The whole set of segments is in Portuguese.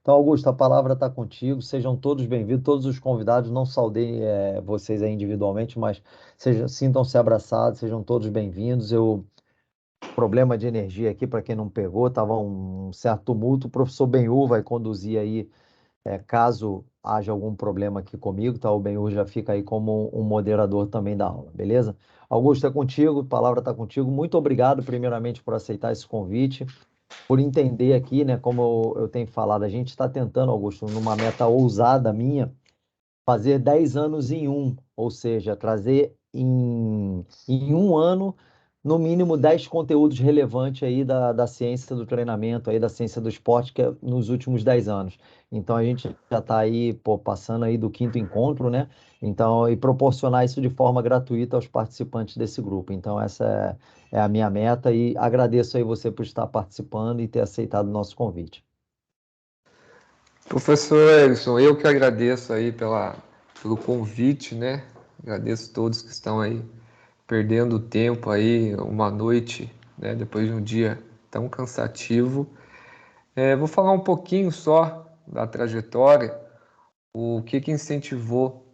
Então, Augusto, a palavra está contigo. Sejam todos bem-vindos, todos os convidados. Não saudei vocês aí individualmente, mas sintam-se abraçados, sejam todos bem-vindos. Problema de energia aqui, para quem não pegou, estava um certo tumulto. O professor Benhur vai conduzir aí, caso haja algum problema aqui comigo, tá? O Benhur já fica aí como um moderador também da aula, beleza? Augusto, é contigo, a palavra está contigo. Muito obrigado, primeiramente, por aceitar esse convite, por entender aqui, né? Como eu tenho falado, a gente está tentando, Augusto, numa meta ousada minha, fazer 10 anos em um, ou seja, trazer em um ano, no mínimo, 10 conteúdos relevantes aí da ciência do treinamento, aí da ciência do esporte, que é nos últimos 10 anos. Então, a gente já está aí, pô, passando aí do quinto encontro, né? Então, e proporcionar isso de forma gratuita aos participantes desse grupo. Então, essa é a minha meta e agradeço aí você por estar participando e ter aceitado o nosso convite. Professor Elison, eu que agradeço aí pelo convite, né? Agradeço todos que estão aí perdendo tempo aí, uma noite, né? Depois de um dia tão cansativo. Vou falar um pouquinho só da trajetória, o que incentivou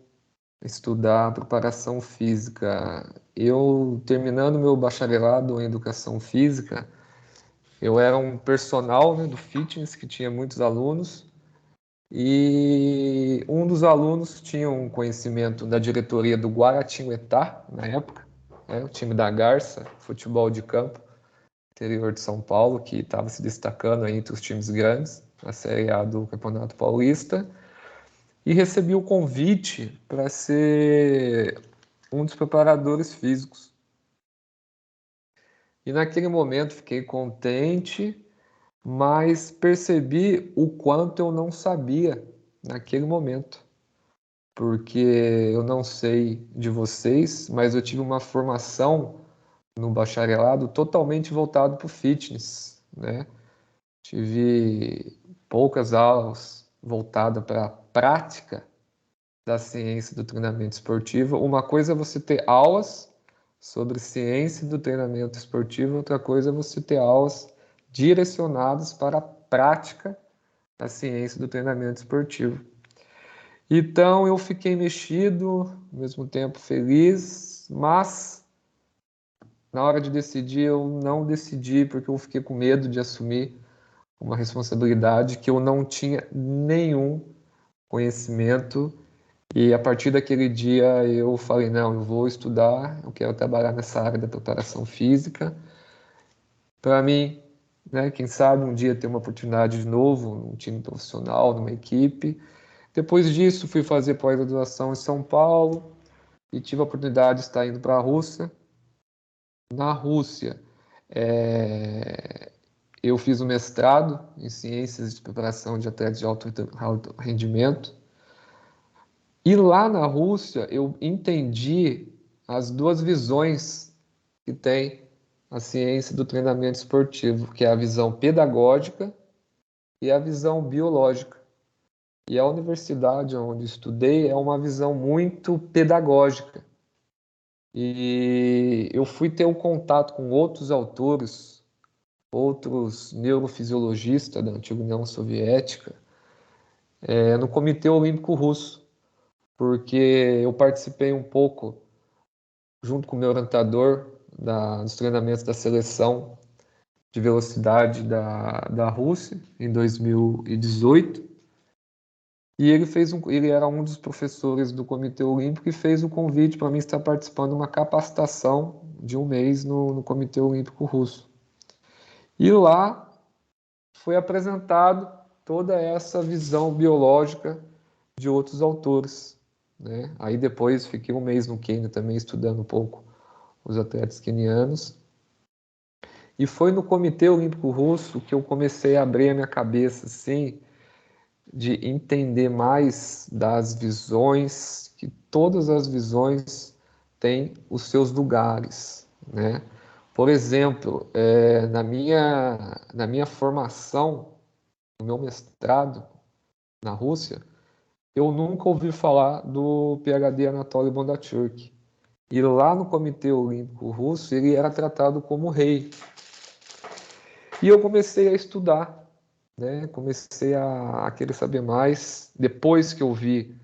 a estudar a preparação física. Eu, terminando meu bacharelado em educação física, eu era um personal, né, do fitness que tinha muitos alunos. E um dos alunos tinha um conhecimento da diretoria do Guaratinguetá, na época, né, o time da Garça, futebol de campo, interior de São Paulo, que estava se destacando aí entre os times grandes, na Série A do Campeonato Paulista, e recebi o convite para ser um dos preparadores físicos. E naquele momento fiquei contente, mas percebi o quanto eu não sabia naquele momento. Porque eu não sei de vocês, mas eu tive uma formação no bacharelado totalmente voltado para o fitness, né? Tive poucas aulas voltadas para a prática da ciência do treinamento esportivo. Uma coisa é você ter aulas sobre ciência do treinamento esportivo, outra coisa é você ter aulas direcionadas para a prática da ciência do treinamento esportivo. Então eu fiquei mexido, ao mesmo tempo feliz, mas na hora de decidir eu não decidi porque eu fiquei com medo de assumir uma responsabilidade que eu não tinha nenhum conhecimento. E a partir daquele dia eu falei, não, eu vou estudar, eu quero trabalhar nessa área da preparação física. Para mim, né, quem sabe um dia ter uma oportunidade de novo num time profissional, numa equipe. Depois disso, fui fazer pós-graduação em São Paulo e tive a oportunidade de estar indo para a Rússia. Na Rússia, eu fiz um mestrado em Ciências de Preparação de Atletas de alto rendimento. E lá na Rússia, eu entendi as duas visões que tem a ciência do treinamento esportivo, que é a visão pedagógica e a visão biológica. E a universidade onde estudei é uma visão muito pedagógica. E eu fui ter um contato com outros autores, outros neurofisiologistas da antiga União Soviética, no Comitê Olímpico Russo, porque eu participei um pouco, junto com o meu orientador, dos treinamentos da seleção de velocidade da Rússia, em 2018. E ele era um dos professores do Comitê Olímpico e fez o convite para mim estar participando de uma capacitação de um mês no Comitê Olímpico Russo. E lá foi apresentado toda essa visão biológica de outros autores, né? Aí depois fiquei um mês no Quênia também estudando um pouco os atletas quenianos. E foi no Comitê Olímpico Russo que eu comecei a abrir a minha cabeça, assim, de entender mais das visões, que todas as visões têm os seus lugares, né? Por exemplo, na minha formação, no meu mestrado na Rússia, eu nunca ouvi falar do PhD Anatoly Bondarchuk. E lá no Comitê Olímpico Russo, ele era tratado como rei. E eu comecei a estudar né? Comecei a querer saber mais depois que eu vi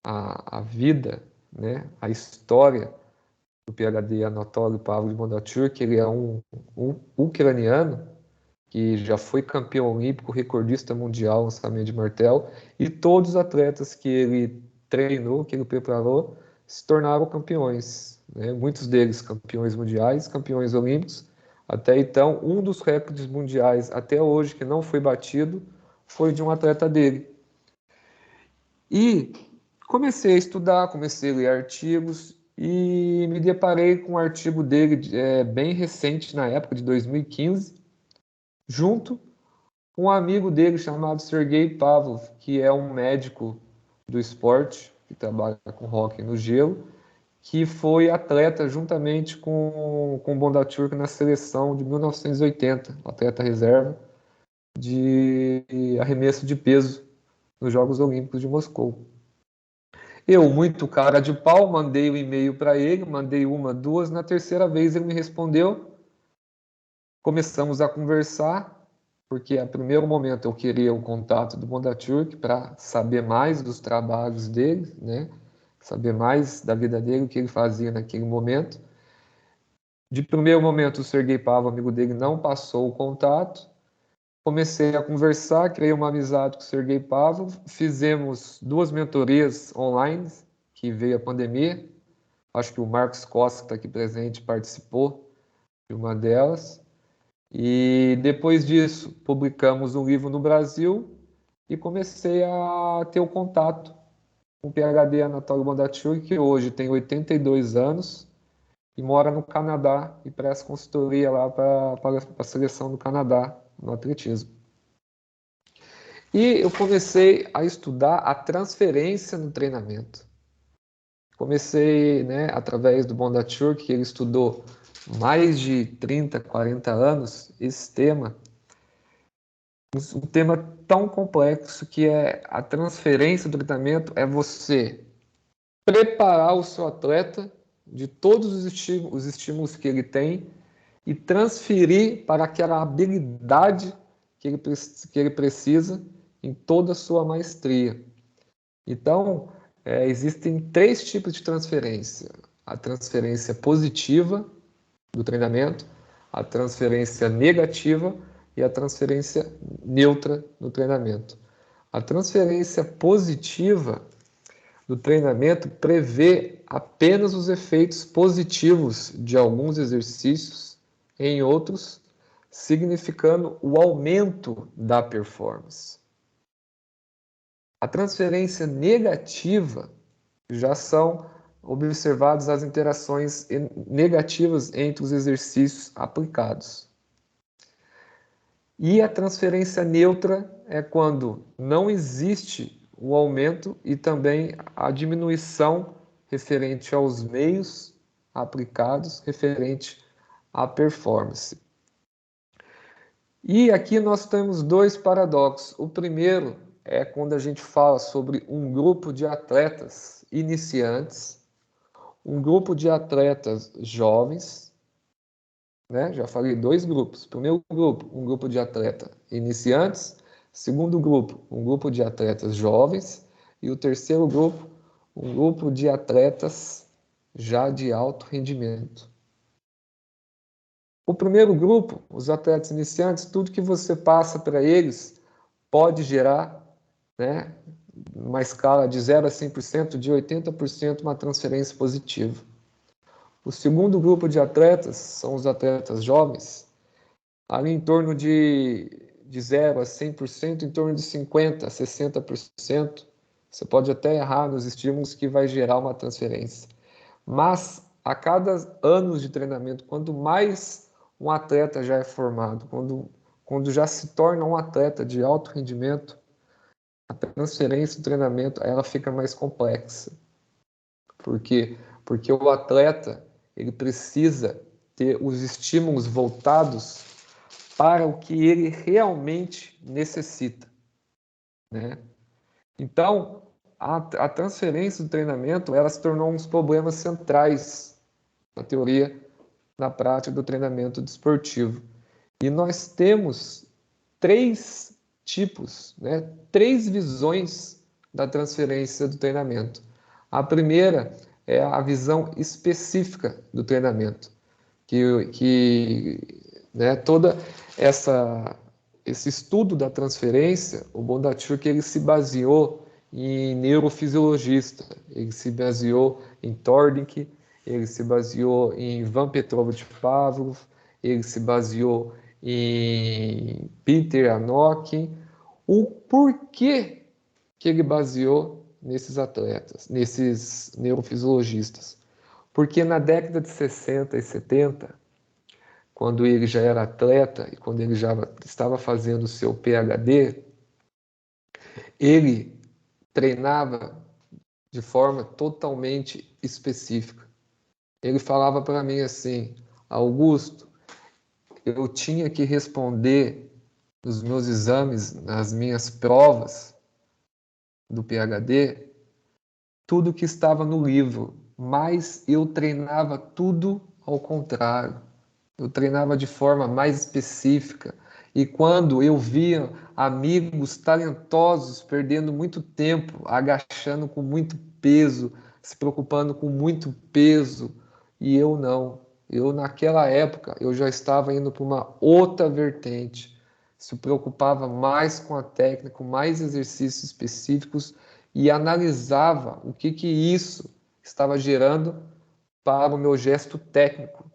a vida, né? A história do PhD Anatoly Pavlov Bondarev, que ele é um ucraniano que já foi campeão olímpico, recordista mundial no lançamento de martelo, e todos os atletas que ele treinou, que ele preparou, se tornaram campeões, né? Muitos deles campeões mundiais, campeões olímpicos. Até então, um dos recordes mundiais até hoje que não foi batido foi de um atleta dele. E comecei a estudar, comecei a ler artigos e me deparei com um artigo dele bem recente, na época de 2015, junto com um amigo dele chamado Sergei Pavlov, que é um médico do esporte, que trabalha com hóquei no gelo, que foi atleta juntamente com Bondarchuk na seleção de 1980, atleta reserva de arremesso de peso nos Jogos Olímpicos de Moscou. Eu, muito cara de pau, mandei um e-mail para ele, mandei uma, duas, na terceira vez ele me respondeu, começamos a conversar, porque a primeiro momento eu queria o contato do Bondarchuk para saber mais dos trabalhos dele, né? Saber mais da vida dele, o que ele fazia naquele momento. De primeiro momento, o Sergei Pavlov, amigo dele, não passou o contato. Comecei a conversar, criei uma amizade com o Sergei Pavlov, fizemos 2 mentorias online, que veio a pandemia. Acho que o Marcos Costa, que está aqui presente, participou de uma delas. E depois disso, publicamos um livro no Brasil e comecei a ter o contato com o PhD Anatoly Bondarchuk, que hoje tem 82 anos e mora no Canadá e presta consultoria lá para a seleção do Canadá no atletismo. E eu comecei a estudar a transferência no treinamento. Comecei, né, através do Bondarchuk, que ele estudou mais de 30, 40 anos esse tema, um tema tão complexo que é a transferência do treinamento, é você preparar o seu atleta de todos os estímulos que ele tem e transferir para aquela habilidade que ele precisa em toda a sua maestria. Então, existem 3 tipos de transferência: a transferência positiva do treinamento, a transferência negativa e a transferência neutra do treinamento. A transferência positiva do treinamento prevê apenas os efeitos positivos de alguns exercícios em outros, significando o aumento da performance. A transferência negativa já são observadas as interações negativas entre os exercícios aplicados. E a transferência neutra é quando não existe o aumento e também a diminuição referente aos meios aplicados, referente à performance. E aqui nós temos 2 paradoxos. O primeiro é quando a gente fala sobre um grupo de atletas iniciantes, um grupo de atletas jovens, né? Já falei 2 grupos. Primeiro grupo, um grupo de atletas iniciantes. Segundo grupo, um grupo de atletas jovens. E o terceiro grupo, um grupo de atletas já de alto rendimento. O primeiro grupo, os atletas iniciantes, tudo que você passa para eles pode gerar, né, uma escala de 0 a 100%, de 80% uma transferência positiva. O segundo grupo de atletas são os atletas jovens, ali em torno de 0 a 100%, em torno de 50% a 60%. Você pode até errar nos estímulos que vai gerar uma transferência. Mas a cada ano de treinamento, quanto mais um atleta já é formado, quando já se torna um atleta de alto rendimento, a transferência do treinamento ela fica mais complexa. Por quê? Porque o atleta ele precisa ter os estímulos voltados para o que ele realmente necessita, né? Então, a transferência do treinamento ela se tornou um dos problemas centrais na teoria, na prática do treinamento desportivo. E nós temos 3 tipos, né? 3 visões da transferência do treinamento. A primeira é a visão específica do treinamento, né, toda esse estudo da transferência, o Bondarchuk, ele se baseou em neurofisiologista, ele se baseou em Tordink, ele se baseou em Ivan Petrovich Pavlov, ele se baseou em Peter Anokhin. O porquê que ele baseou nesses atletas, nesses neurofisiologistas? Porque na década de 60 e 70, quando ele já era atleta e quando ele já estava fazendo o seu PhD, ele treinava de forma totalmente específica. Ele falava para mim assim: Augusto, eu tinha que responder nos meus exames, nas minhas provas do PhD, tudo que estava no livro, mas eu treinava tudo ao contrário. Eu treinava de forma mais específica. E quando eu via amigos talentosos perdendo muito tempo, agachando com muito peso, se preocupando com muito peso, e eu não. Eu, naquela época, eu já estava indo para uma outra vertente. Se preocupava mais com a técnica, com mais exercícios específicos e analisava o que isso estava gerando para o meu gesto técnico,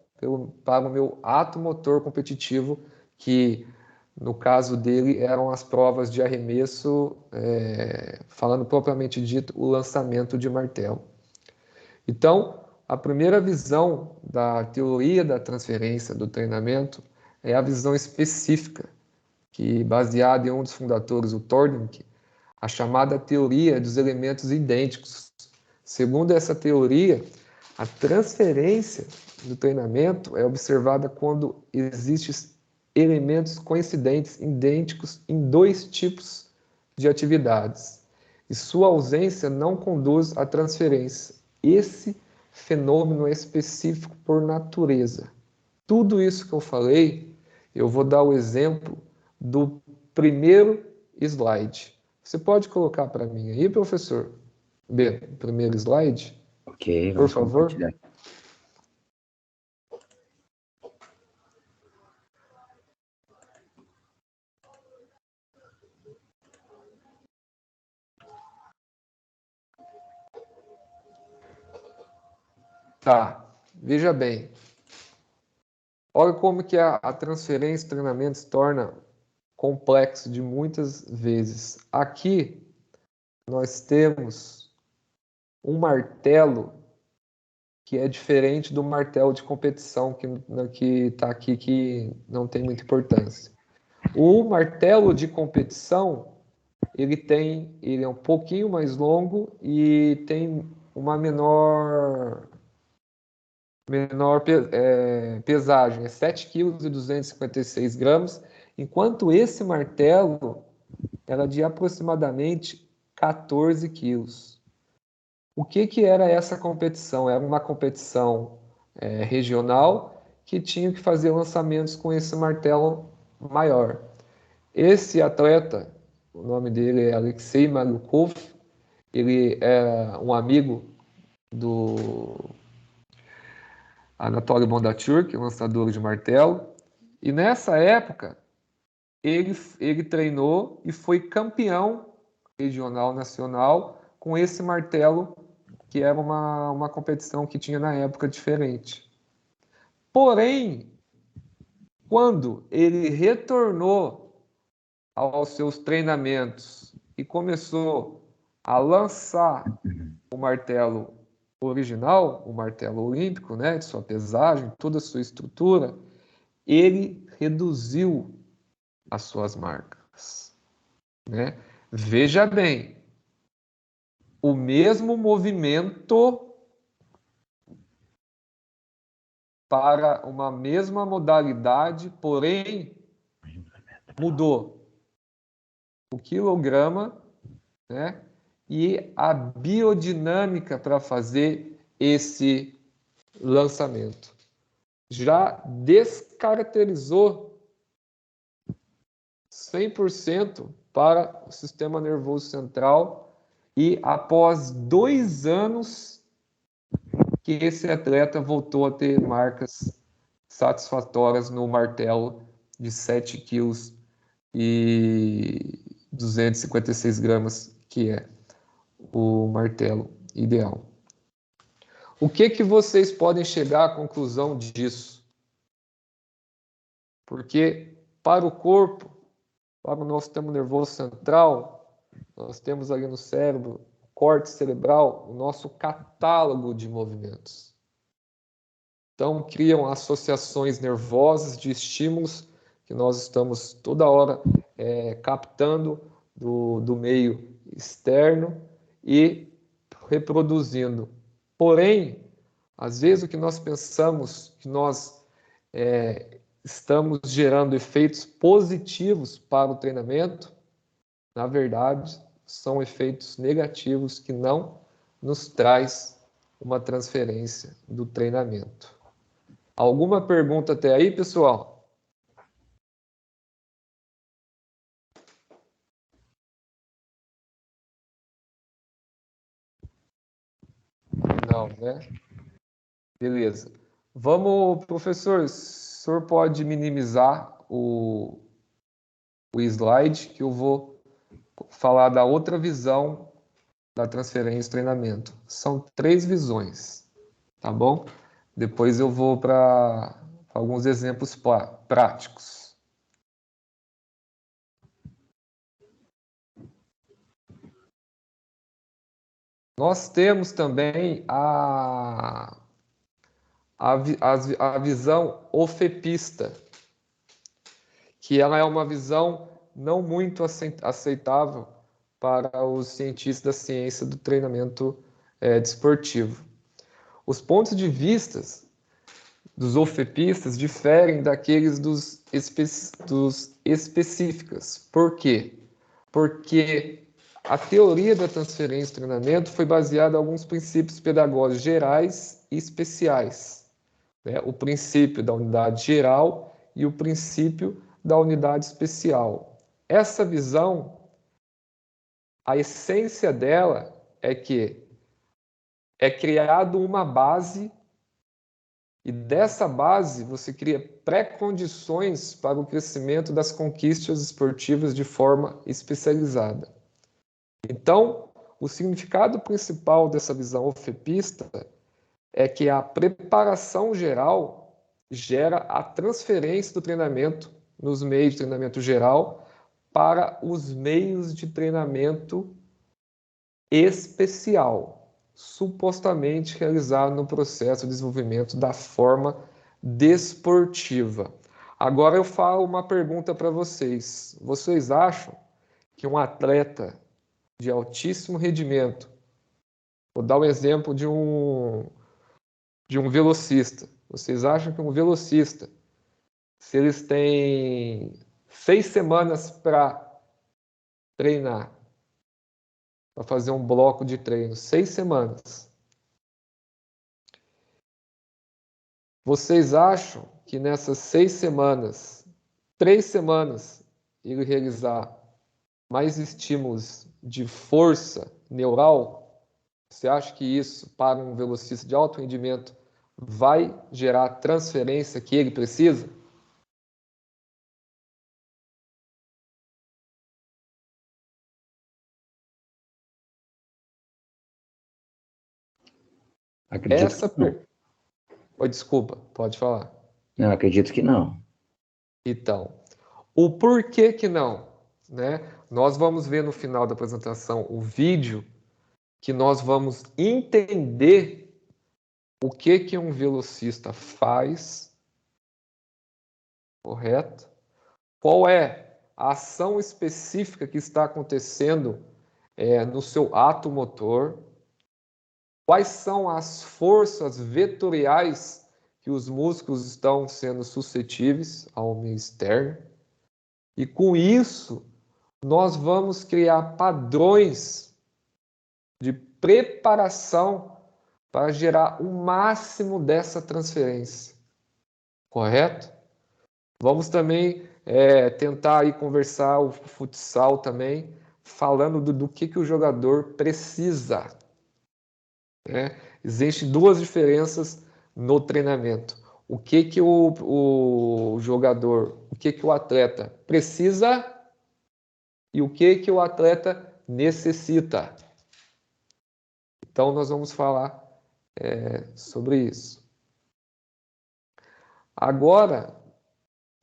para o meu ato motor competitivo, que no caso dele eram as provas de arremesso, falando propriamente dito, o lançamento de martelo. Então, a primeira visão da teoria da transferência do treinamento é a visão específica, que baseada em um dos fundadores, o Tordink, a chamada teoria dos elementos idênticos. Segundo essa teoria, a transferência do treinamento é observada quando existem elementos coincidentes, idênticos em 2 tipos de atividades. E sua ausência não conduz à transferência. Esse fenômeno é específico por natureza. Tudo isso que eu falei, eu vou dar o exemplo do primeiro slide. Você pode colocar para mim aí, professor? Bem, primeiro slide. Ok, por vamos favor. Compartilhar. Tá, veja bem. Olha como que a transferência de treinamento se torna complexo de muitas vezes. Aqui nós temos um martelo que é diferente do martelo de competição que está aqui, que não tem muita importância. O martelo de competição, ele é um pouquinho mais longo e tem uma menor pesagem, é 7,256 kg, enquanto esse martelo era de aproximadamente 14 quilos. O que era essa competição? Era uma competição regional que tinha que fazer lançamentos com esse martelo maior. Esse atleta, o nome dele é Alexei Malyukov, ele é um amigo do Anatoly Bondarchuk, lançador de martelo, e nessa época ele treinou e foi campeão regional nacional com esse martelo, que era uma competição que tinha na época diferente. Porém, quando ele retornou aos seus treinamentos e começou a lançar o martelo original, o martelo olímpico, né, de sua pesagem, toda a sua estrutura, ele reduziu as suas marcas, né? Veja bem, o mesmo movimento para uma mesma modalidade, porém mudou o quilograma, né? E a biodinâmica para fazer esse lançamento. Já descaracterizou 100% para o sistema nervoso central e após 2 anos que esse atleta voltou a ter marcas satisfatórias no martelo de 7 quilos e 256 gramas, que é o martelo ideal. O que vocês podem chegar à conclusão disso? Porque para o corpo, para o nosso sistema nervoso central, nós temos ali no cérebro, o córtex cerebral, o nosso catálogo de movimentos. Então, criam associações nervosas de estímulos que nós estamos toda hora captando do meio externo e reproduzindo. Porém, às vezes o que nós pensamos que nós estamos gerando efeitos positivos para o treinamento, na verdade, são efeitos negativos que não nos traz uma transferência do treinamento. Alguma pergunta até aí, pessoal? Não, né? Beleza. Vamos, professor, o senhor pode minimizar o slide, que eu vou falar da outra visão da transferência e treinamento. São 3 visões, tá bom? Depois eu vou para alguns exemplos práticos. Nós temos também a visão ofepista, que ela é uma visão não muito aceitável para os cientistas da ciência do treinamento desportivo. Os pontos de vista dos ofepistas diferem daqueles dos específicos. Por quê? Porque a teoria da transferência e treinamento foi baseada em alguns princípios pedagógicos gerais e especiais, né? O princípio da unidade geral e o princípio da unidade especial. Essa visão, a essência dela é que é criado uma base e dessa base você cria pré-condições para o crescimento das conquistas esportivas de forma especializada. Então, o significado principal dessa visão ofepista é que a preparação geral gera a transferência do treinamento nos meios de treinamento geral para os meios de treinamento especial, supostamente realizado no processo de desenvolvimento da forma desportiva. Agora eu falo uma pergunta para vocês. Vocês acham que um atleta de altíssimo rendimento, vou dar um exemplo de um velocista, vocês acham que um velocista, se eles têm 6 semanas para treinar, para fazer um bloco de treino, 6 semanas, vocês acham que nessas 6 semanas, 3 semanas, ele realizar mais estímulos de força neural? Você acha que isso, para um velocista de alto rendimento, vai gerar a transferência que ele precisa? Acredito que não. Oh, desculpa, pode falar. Não, acredito que não. Então, o porquê que não, né? Nós vamos ver no final da apresentação o vídeo que nós vamos entender o que um velocista faz, correto? Qual é a ação específica que está acontecendo no seu ato motor? Quais são as forças vetoriais que os músculos estão sendo suscetíveis ao meio externo? E com isso, nós vamos criar padrões de preparação para gerar o máximo dessa transferência, correto? Vamos também tentar aí conversar o futsal também, falando do que o jogador precisa, né? Existem duas diferenças no treinamento. O que o jogador, o que o atleta precisa e o que o atleta necessita. Então, nós vamos falar sobre isso. Agora...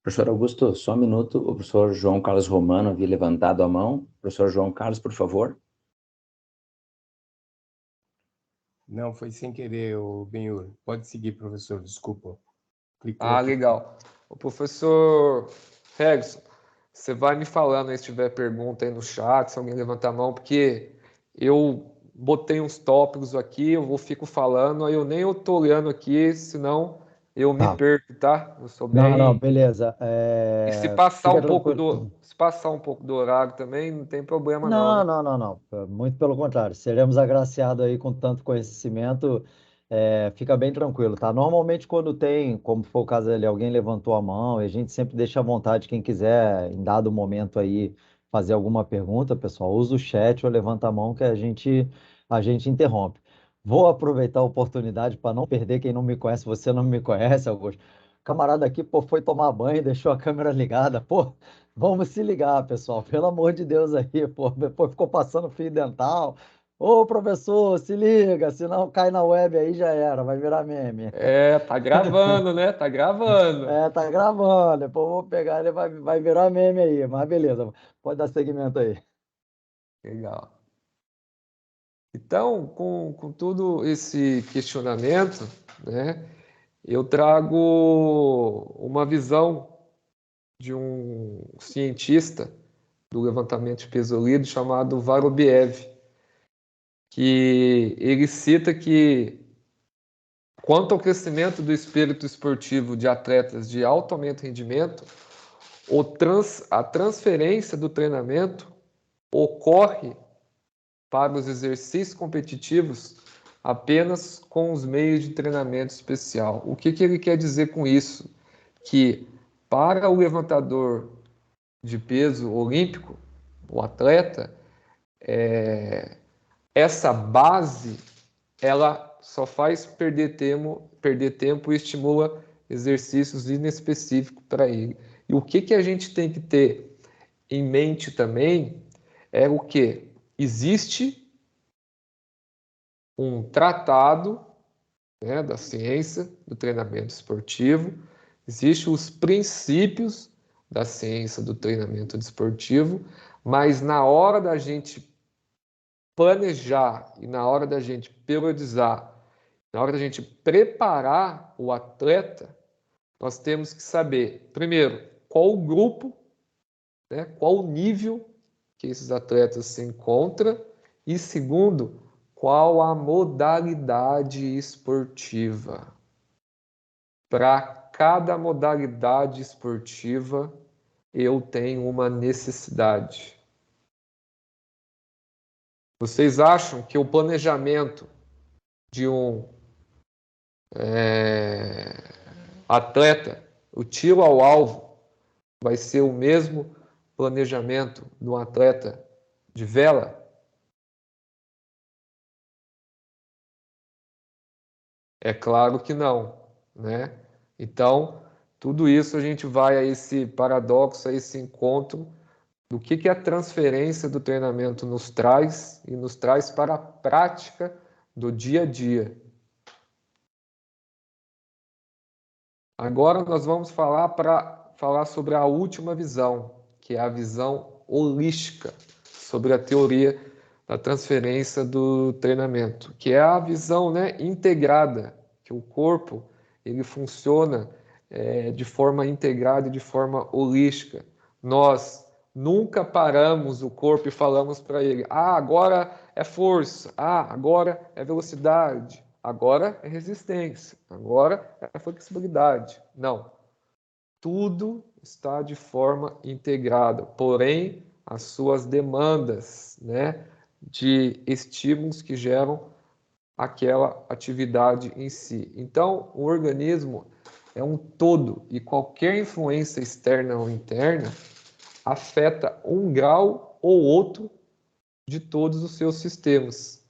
Professor Augusto, só um minuto. O professor João Carlos Romano havia levantado a mão. Professor João Carlos, por favor. Não, foi sem querer, o Benhur. Pode seguir, professor, desculpa. Clicou Ah, aqui. legal. O professor Ferguson, você vai me falando aí se tiver pergunta aí no chat, se alguém levantar a mão, porque eu botei uns tópicos aqui, fico falando, aí eu nem tô olhando aqui, senão eu me Tá. perco, tá? Eu sou Não, bem... beleza. E se passar Fica um pouco tranquilo. se passar um pouco do horário também, não tem problema não, né? Não. Muito pelo contrário. Seremos agraciados aí com tanto conhecimento. Fica bem tranquilo, tá? Normalmente, quando tem, como foi o caso ali, alguém levantou a mão, e a gente sempre deixa à vontade quem quiser, em dado momento aí, fazer alguma pergunta, pessoal, usa o chat ou levanta a mão que a gente interrompe. Vou aproveitar a oportunidade para não perder quem não me conhece. Você não me conhece, Augusto. O camarada aqui, pô, foi tomar banho, deixou a câmera ligada. Pô, vamos se ligar, pessoal. Pelo amor de Deus aí, pô. Depois ficou passando fio dental. Ô, professor, se liga, senão cai na web aí já era, vai virar meme. Tá gravando, né? Tá gravando. Tá gravando, depois eu vou pegar ele, vai virar meme aí, mas beleza, pode dar seguimento aí. Legal. Então, com todo esse questionamento, né, eu trago uma visão de um cientista do levantamento de peso livre chamado Vorobiev, que ele cita que, quanto ao crescimento do espírito esportivo de atletas de alto aumento de rendimento, a transferência do treinamento ocorre para os exercícios competitivos apenas com os meios de treinamento especial. O que ele quer dizer com isso? Que para o levantador de peso olímpico, o atleta, essa base ela só faz perder tempo e estimula exercícios inespecíficos para ele. E o que a gente tem que ter em mente também é o que? Existe um tratado, né, da ciência do treinamento esportivo, existem os princípios da ciência do treinamento desportivo, mas na hora da gente planejar e na hora da gente periodizar, na hora da gente preparar o atleta, nós temos que saber, primeiro, qual o grupo, né, qual o nível que esses atletas se encontram, e segundo, qual a modalidade esportiva. Para cada modalidade esportiva, eu tenho uma necessidade. Vocês acham que o planejamento de um atleta, o tiro ao alvo, vai ser o mesmo planejamento de um atleta de vela? É claro que não, né? Então, tudo isso a gente vai a esse paradoxo, a esse encontro do que a transferência do treinamento nos traz e nos traz para a prática do dia a dia. Agora nós vamos falar sobre a última visão, que é a visão holística, sobre a teoria da transferência do treinamento, que é a visão, né, integrada, que o corpo ele funciona de forma integrada e de forma holística. Nós nunca paramos o corpo e falamos para ele: agora é força, agora é velocidade, agora é resistência, agora é flexibilidade. Não. Tudo está de forma integrada, porém as suas demandas, né, de estímulos que geram aquela atividade em si. Então, o organismo é um todo e qualquer influência externa ou interna afeta um grau ou outro de todos os seus sistemas.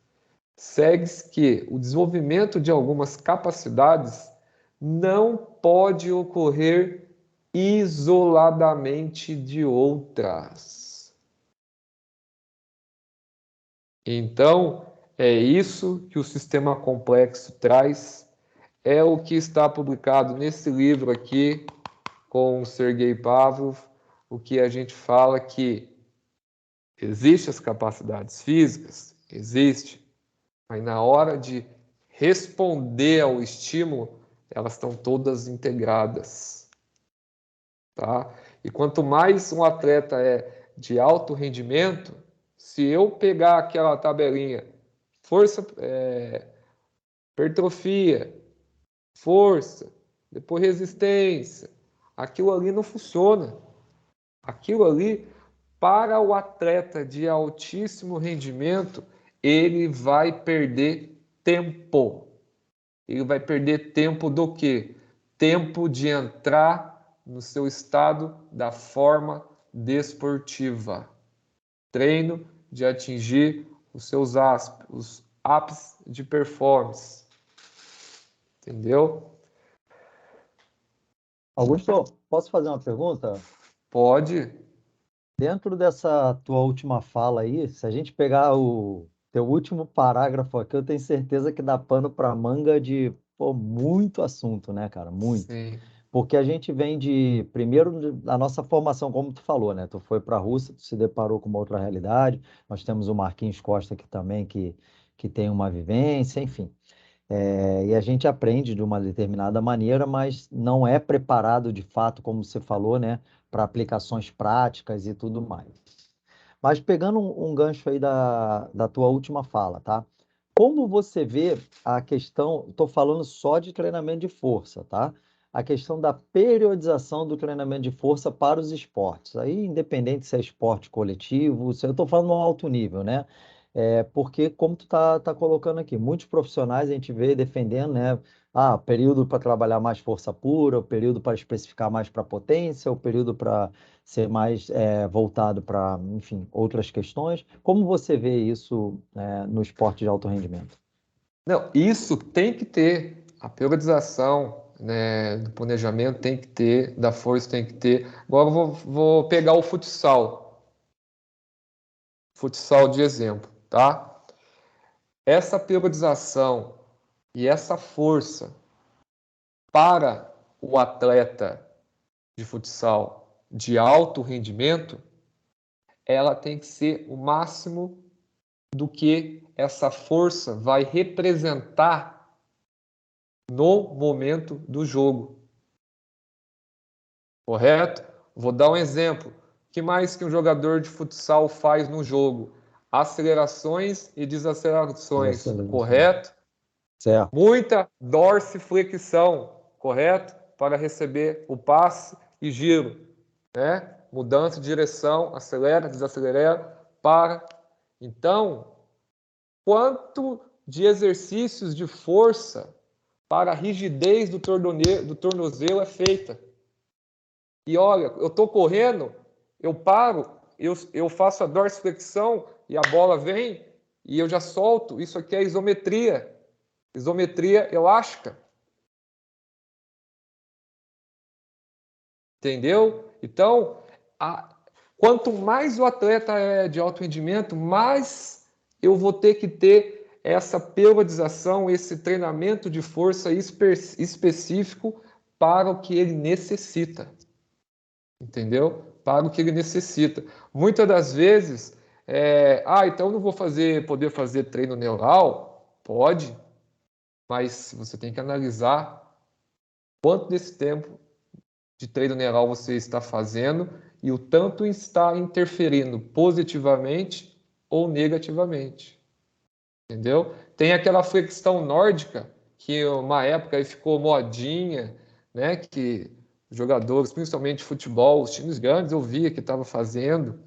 Segue-se que o desenvolvimento de algumas capacidades não pode ocorrer isoladamente de outras. Então, é isso que o sistema complexo traz, é o que está publicado nesse livro aqui com o Sergei Pavlov, o que a gente fala que existem as capacidades físicas, existe, mas na hora de responder ao estímulo, elas estão todas integradas, tá? E quanto mais um atleta é de alto rendimento, se eu pegar aquela tabelinha, força, hipertrofia, força, depois resistência, aquilo ali não funciona. Aquilo ali, para o atleta de altíssimo rendimento, ele vai perder tempo. Ele vai perder tempo do quê? Tempo de entrar no seu estado da forma desportiva. Treino de atingir os seus os ápices de performance. Entendeu? Augusto, posso fazer uma pergunta? Pode. Dentro dessa tua última fala aí, se a gente pegar o teu último parágrafo aqui, eu tenho certeza que dá pano para manga de pô, muito assunto, né, cara? Muito. Sim. Porque a gente vem primeiro, da nossa formação, como tu falou, né? Tu foi para a Rússia, tu se deparou com uma outra realidade. Nós temos o Marquinhos Costa aqui também, que tem uma vivência, enfim. E a gente aprende de uma determinada maneira, mas não é preparado de fato, como você falou, né, para aplicações práticas e tudo mais. Mas pegando um gancho aí da tua última fala, tá? Como você vê a questão, estou falando só de treinamento de força, tá? A questão da periodização do treinamento de força para os esportes. Aí, independente se é esporte coletivo, se eu estou falando no alto nível, né? Porque, como tu tá colocando aqui, muitos profissionais a gente vê defendendo, né? Período para trabalhar mais força pura, o período para especificar mais para potência, o período para ser mais voltado para, enfim, outras questões. Como você vê isso, no esporte de alto rendimento? Não, isso tem que ter. A periodização, né, do planejamento tem que ter, da força tem que ter. Agora eu vou pegar o futsal. Futsal de exemplo, tá? Essa periodização e essa força para o atleta de futsal de alto rendimento, ela tem que ser o máximo do que essa força vai representar no momento do jogo. Correto? Vou dar um exemplo. O que mais que um jogador de futsal faz no jogo? Acelerações e desacelerações, correto? Certo. Muita dorsiflexão, correto? Para receber o passe e giro, né? Mudança de direção, acelera, desacelera, para. Então, quanto de exercícios de força para a rigidez do tornozelo é feita? E olha, eu estou correndo, eu paro, eu faço a dorsiflexão e a bola vem e eu já solto. Isso aqui é isometria. Isometria elástica. Entendeu? Então, quanto mais o atleta é de alto rendimento, mais eu vou ter que ter essa periodização, esse treinamento de força específico para o que ele necessita. Entendeu? Para o que ele necessita. Muitas das vezes, então eu não vou poder fazer treino neural? Pode, mas você tem que analisar quanto desse tempo de treino neural você está fazendo e o tanto está interferindo positivamente ou negativamente. Entendeu? Tem aquela flexão nórdica que uma época aí ficou modinha, né? Que jogadores, principalmente de futebol, os times grandes, eu via que estava fazendo.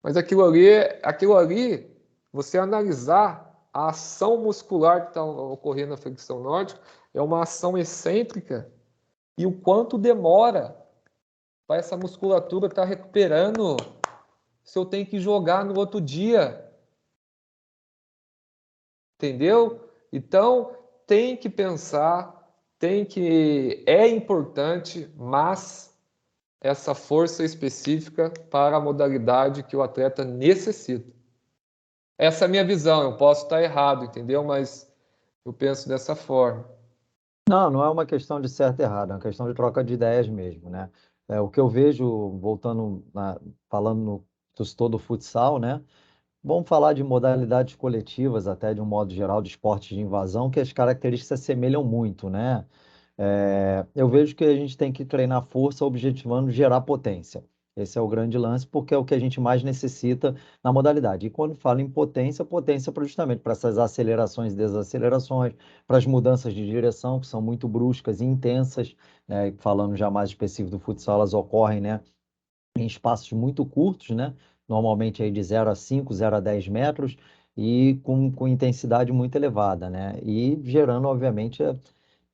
Mas aquilo ali, você analisar a ação muscular que está ocorrendo na flexão nórdica, é uma ação excêntrica e o quanto demora para essa musculatura estar recuperando se eu tenho que jogar no outro dia. Entendeu? Então, tem que pensar, é importante, mas essa força específica para a modalidade que o atleta necessita. Essa é a minha visão, eu posso estar errado, entendeu? Mas eu penso dessa forma. Não, não é uma questão de certo e errado, é uma questão de troca de ideias mesmo, né? O que eu vejo, falando no todo do futsal, né? Vamos falar de modalidades coletivas, até de um modo geral, de esportes de invasão, que as características se assemelham muito, né? Eu vejo que a gente tem que treinar força objetivando gerar potência. Esse é o grande lance, porque é o que a gente mais necessita na modalidade. E quando falo em potência, potência justamente para essas acelerações e desacelerações, para as mudanças de direção, que são muito bruscas e intensas, né? Falando já mais específico do futsal, elas ocorrem, né, em espaços muito curtos, né? Normalmente aí de 0 a 5, 0 a 10 metros, e com intensidade muito elevada, né? E gerando, obviamente,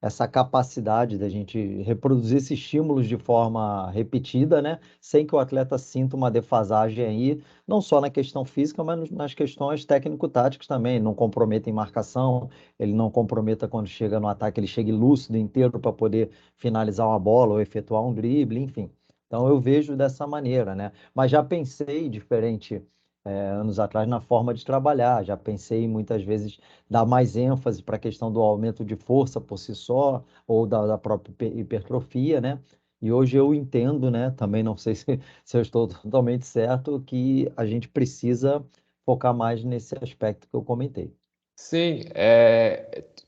essa capacidade da gente reproduzir esses estímulos de forma repetida, né? Sem que o atleta sinta uma defasagem aí, não só na questão física, mas nas questões técnico-táticas também. Não comprometa em marcação, ele não comprometa quando chega no ataque, ele chegue lúcido inteiro para poder finalizar uma bola ou efetuar um drible, enfim. Então eu vejo dessa maneira, né? Mas já pensei diferente, anos atrás, na forma de trabalhar. Já pensei em muitas vezes dar mais ênfase para a questão do aumento de força por si só, ou da própria hipertrofia, né? E hoje eu entendo, né? Também não sei se eu estou totalmente certo, que a gente precisa focar mais nesse aspecto que eu comentei. Sim,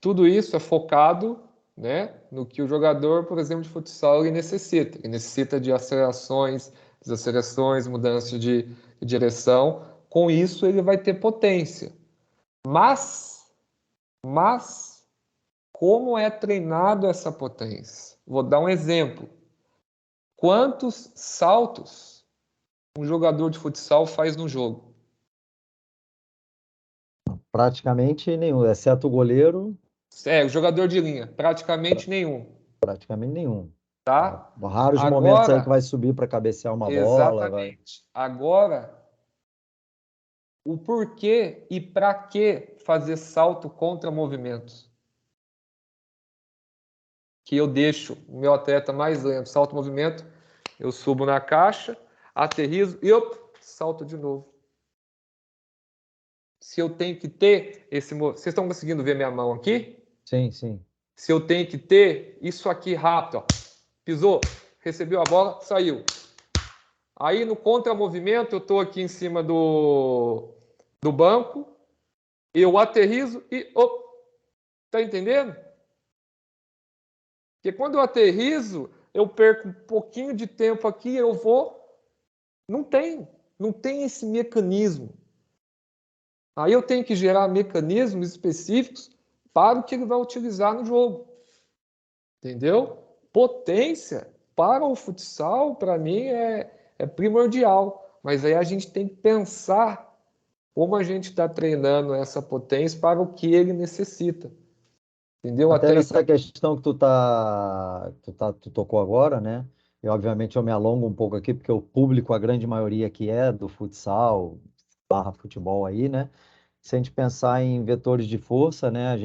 tudo isso é focado, né, no que o jogador, por exemplo, de futsal, ele necessita. Ele necessita de acelerações, desacelerações, mudança de direção. Com isso, ele vai ter potência. Mas, como é treinado essa potência? Vou dar um exemplo. Quantos saltos um jogador de futsal faz no jogo? Praticamente nenhum, exceto o goleiro, O jogador de linha, praticamente nenhum, praticamente nenhum. tá? Raros momentos aí que Agora, vai subir para cabecear uma bola, vai. exatamente. Agora, o porquê e para que fazer salto contra movimentos? Que eu deixo o meu atleta mais lento, salto movimento, eu subo na caixa, aterrizo e salto de novo. Se eu tenho que ter esse... Vocês estão conseguindo ver minha mão aqui? Sim, sim. Se eu tenho que ter isso aqui rápido, ó. Pisou, recebeu a bola, saiu. Aí no contramovimento eu estou aqui em cima do banco, eu aterrizo e tá entendendo? Porque quando eu aterrizo, eu perco um pouquinho de tempo aqui, eu vou, não tem esse mecanismo. Aí eu tenho que gerar mecanismos específicos para o que ele vai utilizar no jogo. Entendeu? Potência para o futsal, para mim, é primordial. Mas aí a gente tem que pensar como a gente está treinando essa potência para o que ele necessita. Entendeu? Até Até então. nessa questão que tu tocou agora, né? E obviamente eu me alongo um pouco aqui, porque o público, a grande maioria que é do futsal, barra futebol aí, né? Se a gente pensar em vetores de força, né?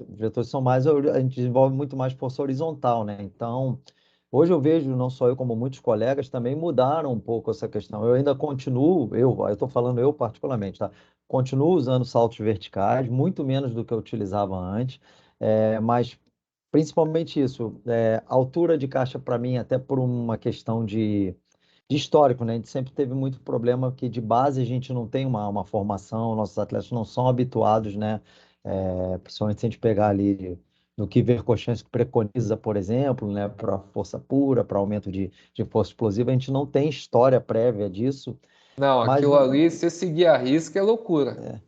Vetores são mais, a gente desenvolve muito mais força horizontal, né? Então, hoje eu vejo, não só eu, como muitos colegas também mudaram um pouco essa questão. Eu ainda continuo, eu estou falando eu particularmente, tá? Continuo usando saltos verticais, muito menos do que eu utilizava antes, mas principalmente isso, altura de caixa para mim, até por uma questão de histórico, né? A gente sempre teve muito problema que de base a gente não tem uma formação, nossos atletas não são habituados, né? Principalmente se a gente pegar ali no que Verkhoshansky preconiza, por exemplo, né? Para força pura, para aumento de força explosiva, a gente não tem história prévia disso, Não, mas aquilo ali, se seguir a risca, é loucura.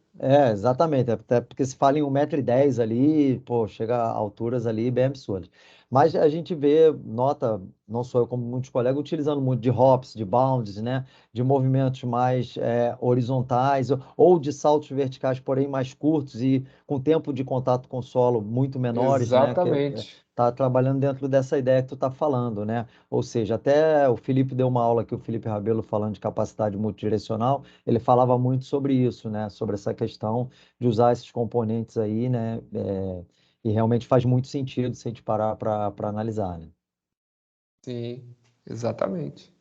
exatamente, até porque se fala em 1,10 m ali, pô, chega a alturas ali bem absurdas. Mas a gente vê, nota, não sou eu como muitos colegas, utilizando muito de hops, de bounds, né? De movimentos mais horizontais ou de saltos verticais, porém mais curtos e com tempo de contato com o solo muito menores, né? Exatamente. tá trabalhando dentro dessa ideia que tu tá falando, né? Ou seja, até o Felipe deu uma aula aqui, o Felipe Rabelo, falando de capacidade multidirecional, ele falava muito sobre isso, né? Sobre essa questão de usar esses componentes aí, né? E realmente faz muito sentido se a gente parar para analisar, né? Sim, exatamente.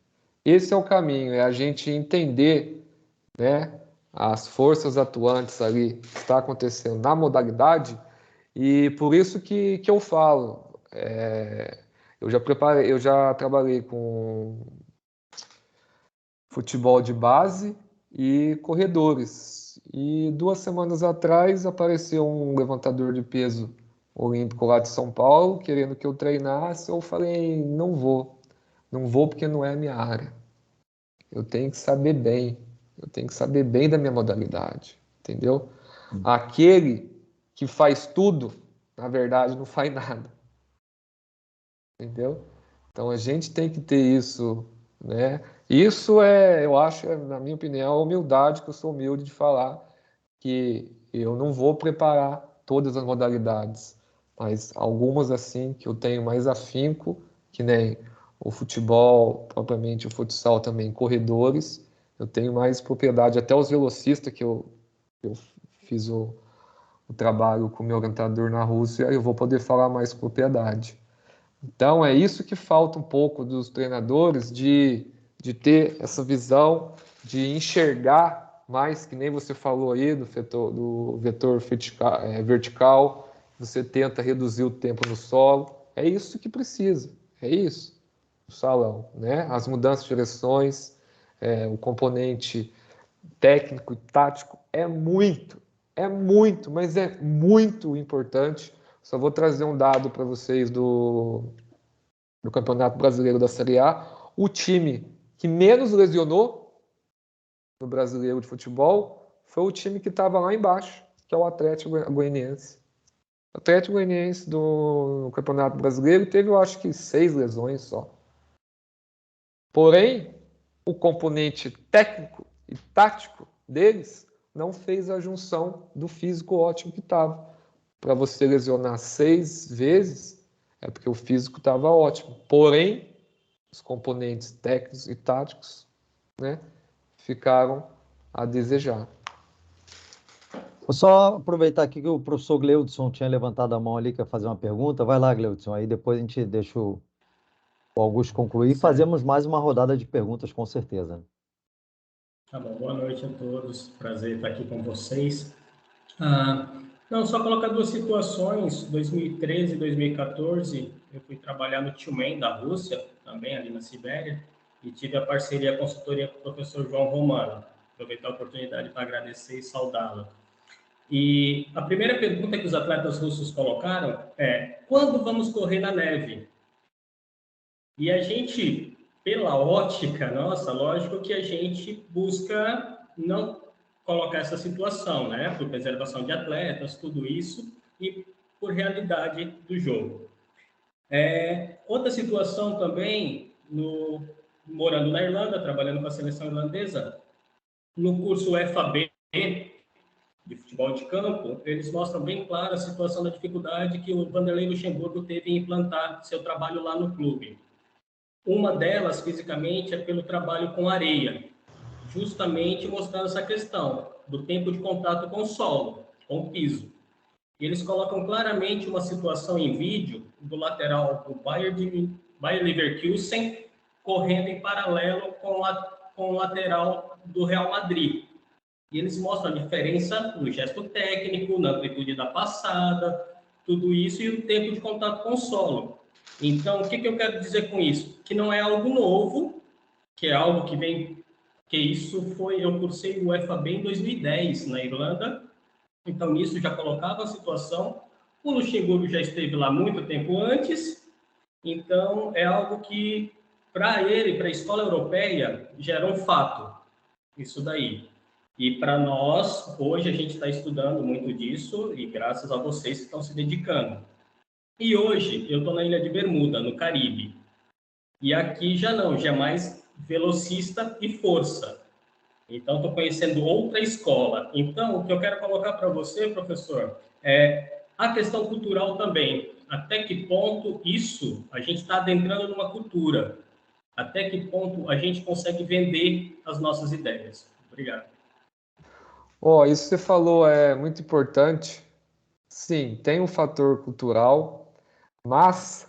Esse é o caminho, é a gente entender, né, as forças atuantes ali que está acontecendo na modalidade, e por isso que eu falo, eu já trabalhei com futebol de base e corredores. E 2 semanas atrás apareceu um levantador de peso olímpico lá de São Paulo, querendo que eu treinasse. Eu falei, não vou. Não vou porque não é a minha área. Eu tenho que saber bem. Eu tenho que saber bem da minha modalidade. Entendeu? Aquele que faz tudo, na verdade, não faz nada. Entendeu? Então a gente tem que ter isso, né? Isso eu acho, na minha opinião, a humildade, que eu sou humilde de falar que eu não vou preparar todas as modalidades, mas algumas assim que eu tenho mais afinco, que nem o futebol, propriamente o futsal também, corredores, eu tenho mais propriedade, até os velocistas eu fiz o trabalho com o meu orientador na Rússia, eu vou poder falar mais propriedade. Então, é isso que falta um pouco dos treinadores, de ter essa visão, de enxergar mais, que nem você falou aí, do vetor vertical, você tenta reduzir o tempo no solo. É isso que precisa, é isso, o salão, né? As mudanças de direções, o componente técnico e tático mas é muito importante. Só vou trazer um dado para vocês do Campeonato Brasileiro da Série A. O time que menos lesionou no Brasileiro de Futebol foi o time que estava lá embaixo, que é o Atlético Goianiense. O Atlético Goianiense no Campeonato Brasileiro teve, eu acho que, 6 lesões só. Porém, o componente técnico e tático deles não fez a junção do físico ótimo que estava. Para você lesionar 6 vezes, é porque o físico estava ótimo. Porém, os componentes técnicos e táticos, né, ficaram a desejar. Vou só aproveitar aqui que o professor Gleudson tinha levantado a mão ali, quer fazer uma pergunta. Vai lá, Gleudson, aí depois a gente deixa o Augusto concluir e Certo. fazemos mais uma rodada de perguntas, com certeza. Tá bom, boa noite a todos. Prazer estar aqui com vocês. Não, só colocar duas situações. 2013 e 2014, eu fui trabalhar no Tyumen da Rússia, também ali na Sibéria, e tive a parceria, a consultoria com o professor João Romano. Aproveitar a oportunidade para agradecer e saudá-lo. E a primeira pergunta que os atletas russos colocaram é: quando vamos correr na neve? E a gente, pela ótica nossa, lógico que a gente busca não colocar essa situação, né? Por preservação de atletas, tudo isso, e por realidade do jogo. Outra situação também, morando na Irlanda, trabalhando com a seleção irlandesa, no curso FAB de futebol de campo, eles mostram bem claro a situação da dificuldade que o Vanderlei Luxemburgo teve em implantar seu trabalho lá no clube. Uma delas, fisicamente, é pelo trabalho com areia, justamente mostrando essa questão do tempo de contato com o solo, com o piso. E eles colocam claramente uma situação em vídeo do lateral do Bayer Leverkusen correndo em paralelo com o lateral do Real Madrid. E eles mostram a diferença no gesto técnico, na amplitude da passada, tudo isso e o tempo de contato com o solo. Então, o que eu quero dizer com isso? Que não é algo novo, que é algo que vem... eu cursei o FAB em 2010, na Irlanda, então nisso já colocava a situação. O Luxemburgo já esteve lá muito tempo antes, então é algo que, para ele, para a escola europeia, já era um fato, isso daí. E para nós, hoje a gente está estudando muito disso, e graças a vocês que estão se dedicando. E hoje eu estou na Ilha de Bermuda, no Caribe. E aqui já não, já é mais velocista e força. Então, estou conhecendo outra escola. Então, o que eu quero colocar para você, professor, é a questão cultural também. até que ponto isso, a gente está adentrando numa cultura, até que ponto a gente consegue vender as nossas ideias. Obrigado. Isso que você falou é muito importante. Sim, tem um fator cultural, mas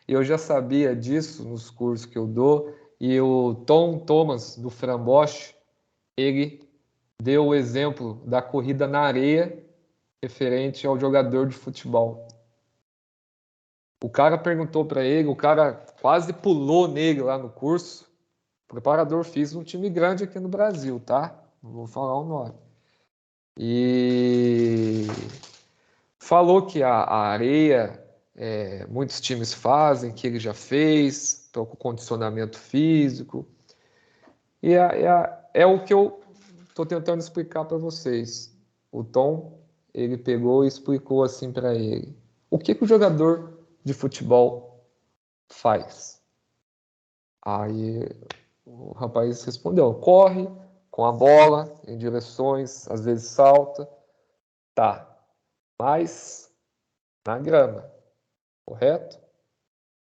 eu já sabia disso nos cursos que eu dou, e o Tom Thomas, do Frambosch, ele deu o exemplo da corrida na areia referente ao jogador de futebol. O cara perguntou para ele, o cara quase pulou nele lá no curso, preparador físico de um time grande aqui no Brasil, tá? Não vou falar o nome. E falou que a areia, muitos times fazem, que ele já fez, para o condicionamento físico. E é o que eu estou tentando explicar para vocês. O Tom, ele pegou e explicou assim para ele. O que o jogador de futebol faz? Aí o rapaz respondeu, corre com a bola em direções, às vezes salta. Tá, mas na grama, correto?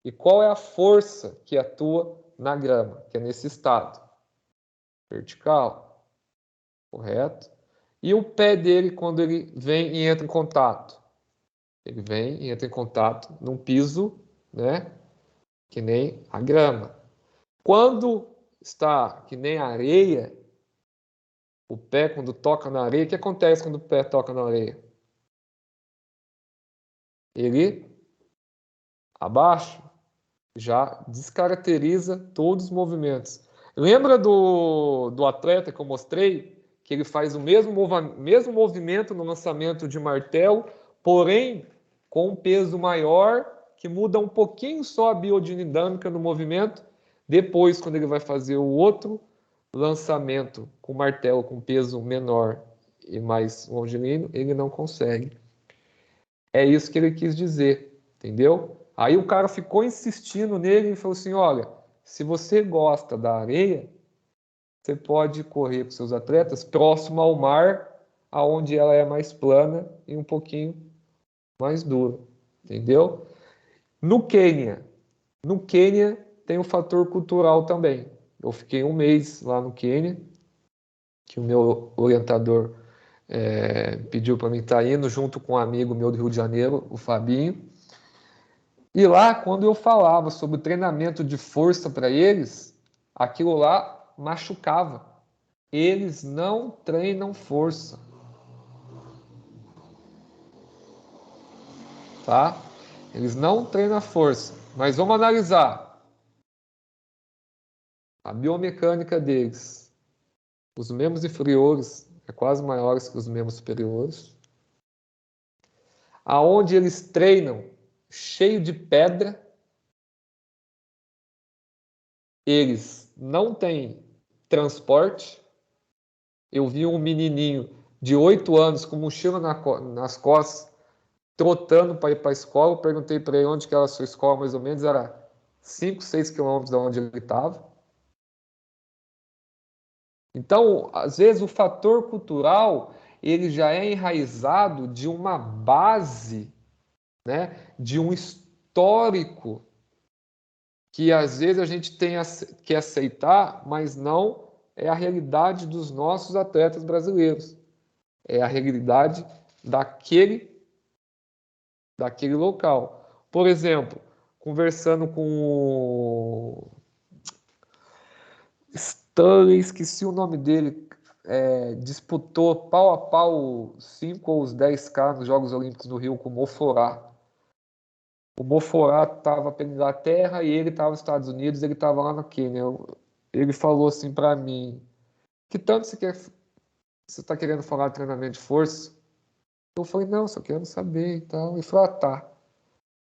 E qual é a força que atua na grama, que é nesse estado? Vertical, correto? E o pé dele, quando ele vem e entra em contato? Ele vem e entra em contato num piso, né? Que nem a grama. Quando está que nem a areia, o pé quando toca na areia, o que acontece quando o pé toca na areia? Ele abaixa, já descaracteriza todos os movimentos. Lembra do atleta que eu mostrei? Que ele faz o mesmo movimento no lançamento de martelo, porém com um peso maior, que muda um pouquinho só a biodinâmica no movimento. Depois, quando ele vai fazer o outro lançamento com martelo com peso menor e mais longilíneo, ele não consegue. É isso que ele quis dizer, entendeu? Aí o cara ficou insistindo nele e falou assim, olha, se você gosta da areia, você pode correr com seus atletas próximo ao mar, aonde ela é mais plana e um pouquinho mais dura, entendeu? No Quênia tem um fator cultural também. Eu fiquei um mês lá no Quênia, que o meu orientador pediu para mim estar indo junto com um amigo meu do Rio de Janeiro, o Fabinho. E lá, quando eu falava sobre o treinamento de força para eles, aquilo lá machucava. Eles não treinam força. Tá? Eles não treinam força. Mas vamos analisar a biomecânica deles. Os membros inferiores é quase maiores que os membros superiores. Aonde eles treinam cheio de pedra, eles não têm transporte. Eu vi um menininho de 8 anos com mochila nas costas, trotando para ir para a escola. Eu perguntei para ele onde que era a sua escola, mais ou menos, era 5, 6 quilômetros de onde ele estava. Então, às vezes, o fator cultural, ele já é enraizado de uma base, né, de um histórico que, às vezes, a gente tem que aceitar, mas não é a realidade dos nossos atletas brasileiros. É a realidade daquele local. Por exemplo, conversando com o Stanley, esqueci o nome dele, disputou pau a pau 5 ou os 10K nos Jogos Olímpicos do Rio com o Moforá. O Moforá estava pela Inglaterra e ele estava nos Estados Unidos, ele estava lá no Quênia. Ele falou assim para mim, que tanto você está querendo falar de treinamento de força? Eu falei, não, só quero saber e tal. Ele falou, tá.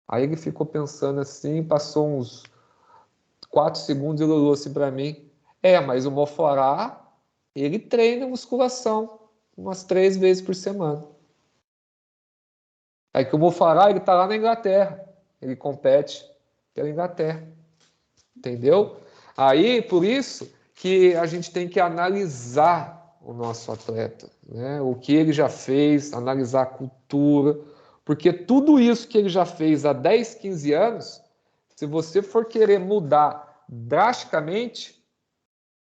Aí ele ficou pensando assim, passou uns 4 segundos e ele olhou assim para mim. Mas o Moforá, ele treina musculação umas 3 vezes por semana. Aí que o Moforá, ele tá lá na Inglaterra. Ele compete pela Inglaterra. Entendeu? Aí, por isso que a gente tem que analisar o nosso atleta, né? O que ele já fez, analisar a cultura, Porque tudo isso que ele já fez há 10, 15 anos, se você for querer mudar drasticamente,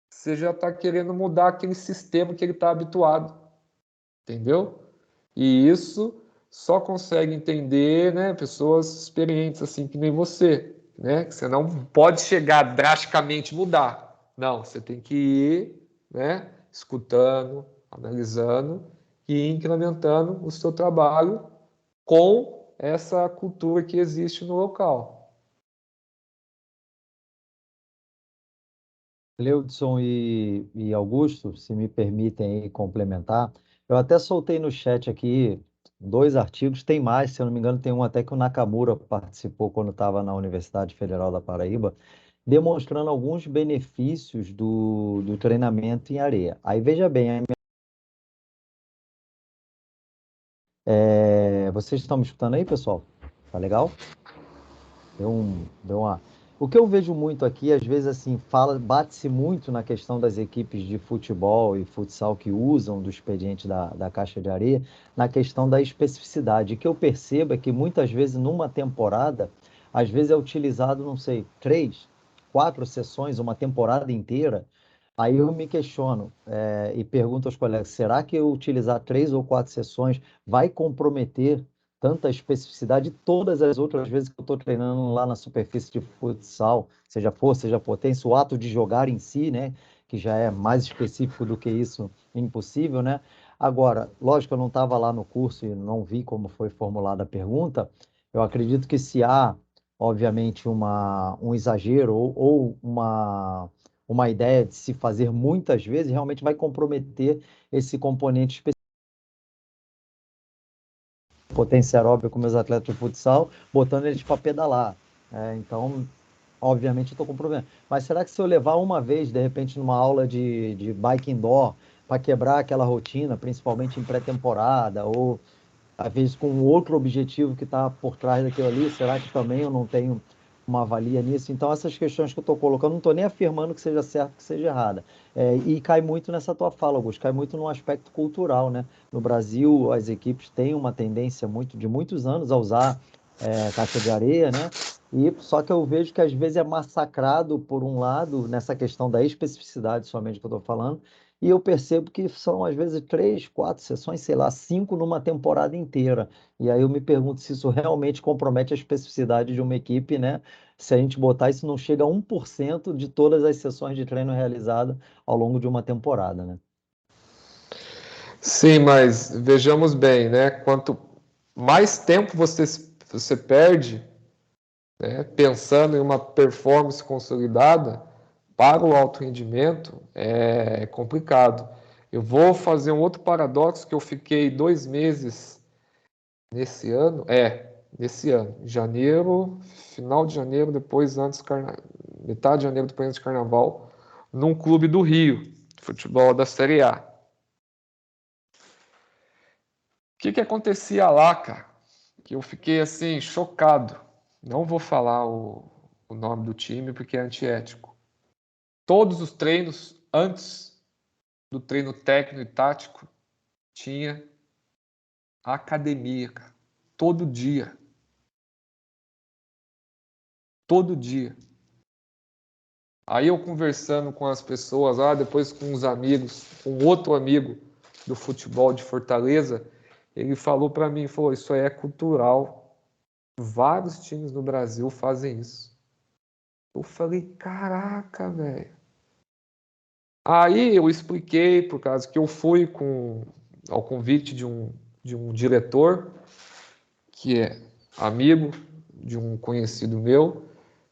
você já está querendo mudar aquele sistema que ele está habituado. Entendeu? E isso só consegue entender, né, pessoas experientes, assim, que nem você, né? Que você não pode chegar drasticamente mudar. Não, você tem que ir, né, escutando, analisando e incrementando o seu trabalho com essa cultura que existe no local. Leudson e Augusto, se me permitem aí complementar, eu até soltei no chat aqui 2 artigos, tem mais, se eu não me engano, tem um até que o Nakamura participou quando estava na Universidade Federal da Paraíba, demonstrando alguns benefícios do treinamento em areia. Aí veja bem, vocês estão me escutando aí, pessoal? Tá legal? Deu uma. O que eu vejo muito aqui, às vezes, assim, bate-se muito na questão das equipes de futebol e futsal que usam do expediente da caixa de areia, na questão da especificidade. O que eu percebo é que muitas vezes, numa temporada, às vezes é utilizado, não sei, 3, 4 sessões, uma temporada inteira. Aí eu me questiono, e pergunto aos colegas: será que eu utilizar 3 ou 4 sessões vai comprometer tanta especificidade todas as outras vezes que eu estou treinando lá na superfície de futsal, seja força, seja potência, o ato de jogar em si, né, que já é mais específico do que isso, impossível, né? Agora, lógico, eu não estava lá no curso e não vi como foi formulada a pergunta. Eu acredito que se há, obviamente, um exagero ou uma ideia de se fazer muitas vezes, realmente vai comprometer esse componente potência aeróbica com meus atletas de futsal, botando eles para pedalar. Então, obviamente, eu estou com problema. Mas será que se eu levar uma vez, de repente, numa aula de bike indoor, para quebrar aquela rotina, principalmente em pré-temporada, ou às vezes com outro objetivo que está por trás daquilo ali, será que também eu não tenho uma valia nisso? Então, essas questões que eu estou colocando, não estou nem afirmando que seja certo, que seja errada. E cai muito nessa tua fala, Augusto, cai muito no aspecto cultural, né? No Brasil, as equipes têm uma tendência de muitos anos a usar caixa de areia, né? E só que eu vejo que às vezes é massacrado por um lado nessa questão da especificidade somente que eu estou falando, e eu percebo que são, às vezes, 3, 4 sessões, sei lá, 5 numa temporada inteira. E aí eu me pergunto se isso realmente compromete a especificidade de uma equipe, né? Se a gente botar isso, não chega a 1% de todas as sessões de treino realizadas ao longo de uma temporada, né? Sim, mas vejamos bem, né? Quanto mais tempo você perde, né, pensando em uma performance consolidada, para o alto rendimento é complicado. Eu vou fazer um outro paradoxo que eu fiquei 2 meses nesse ano, janeiro, final de janeiro, depois metade de janeiro, depois antes de carnaval, num clube do Rio, futebol da Série A. O que acontecia lá, cara? Que eu fiquei assim, chocado. Não vou falar o nome do time porque é antiético. Todos os treinos, antes do treino técnico e tático, tinha academia, cara. Todo dia. Todo dia. Aí eu conversando com as pessoas lá, depois com os amigos, com outro amigo do futebol de Fortaleza, ele falou para mim, falou, isso aí é cultural. Vários times no Brasil fazem isso. Eu falei, caraca, velho. Aí eu expliquei, por causa que eu fui ao convite de um diretor, que é amigo de um conhecido meu,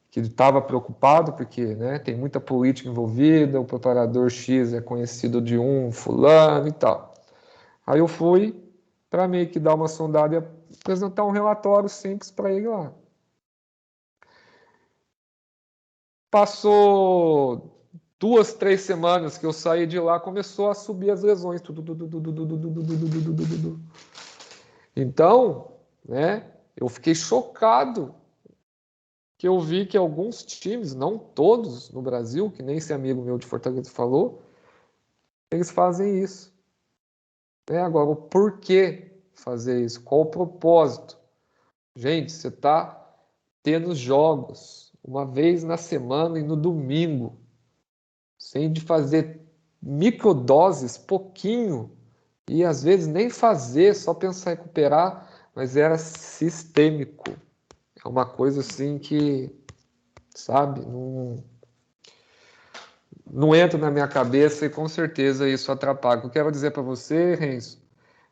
que estava preocupado, porque né, tem muita política envolvida, o preparador X é conhecido de um fulano e tal. Aí eu fui para meio que dar uma sondada e apresentar um relatório simples para ele lá. Passou 2, 3 semanas que eu saí de lá, começou a subir as lesões. Então, né, eu fiquei chocado que eu vi que alguns times, não todos no Brasil, que nem esse amigo meu de Fortaleza falou, eles fazem isso. Agora, o porquê fazer isso? Qual o propósito? Gente, você está tendo jogos uma vez na semana e no domingo, sem de fazer microdoses, pouquinho, e às vezes nem fazer, só pensar em recuperar, mas era sistêmico. É uma coisa assim que, sabe, não entra na minha cabeça e com certeza isso atrapalha. O que eu quero dizer para você, Renzo,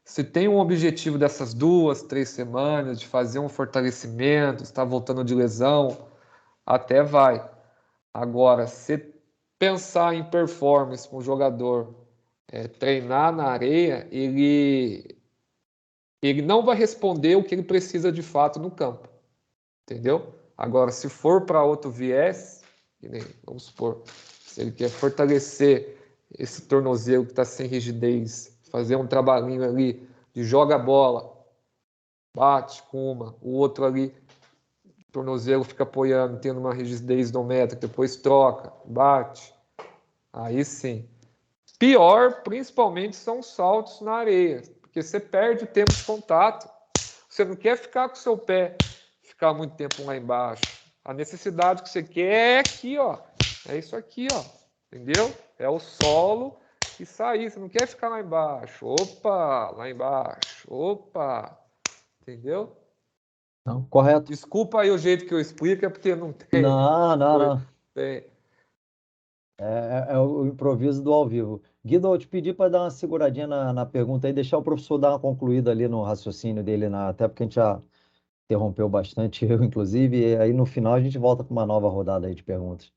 se tem um objetivo dessas 2, 3 semanas de fazer um fortalecimento, está voltando de lesão, até vai. Agora, se pensar em performance com o jogador, treinar na areia, ele não vai responder o que ele precisa de fato no campo, entendeu? Agora, se for para outro viés, vamos supor, se ele quer fortalecer esse tornozelo que está sem rigidez, fazer um trabalhinho ali de joga a bola, bate com uma, o outro ali, o tornozelo fica apoiando, tendo uma rigidez isométrica, depois troca, bate, aí sim. Pior, principalmente, são os saltos na areia, porque você perde o tempo de contato. Você não quer ficar com o seu pé, ficar muito tempo lá embaixo. A necessidade que você quer é aqui, ó. É isso aqui, ó. Entendeu? É o solo e sair. Você não quer ficar lá embaixo. Opa, lá embaixo. Opa. Entendeu? Não, correto. Desculpa aí o jeito que eu explico, é porque não tem. Não. Tem. É o improviso do ao vivo. Guido, eu te pedi para dar uma seguradinha na pergunta aí, deixar o professor dar uma concluída ali no raciocínio dele, até porque a gente já interrompeu bastante, eu inclusive, e aí no final a gente volta para uma nova rodada aí de perguntas.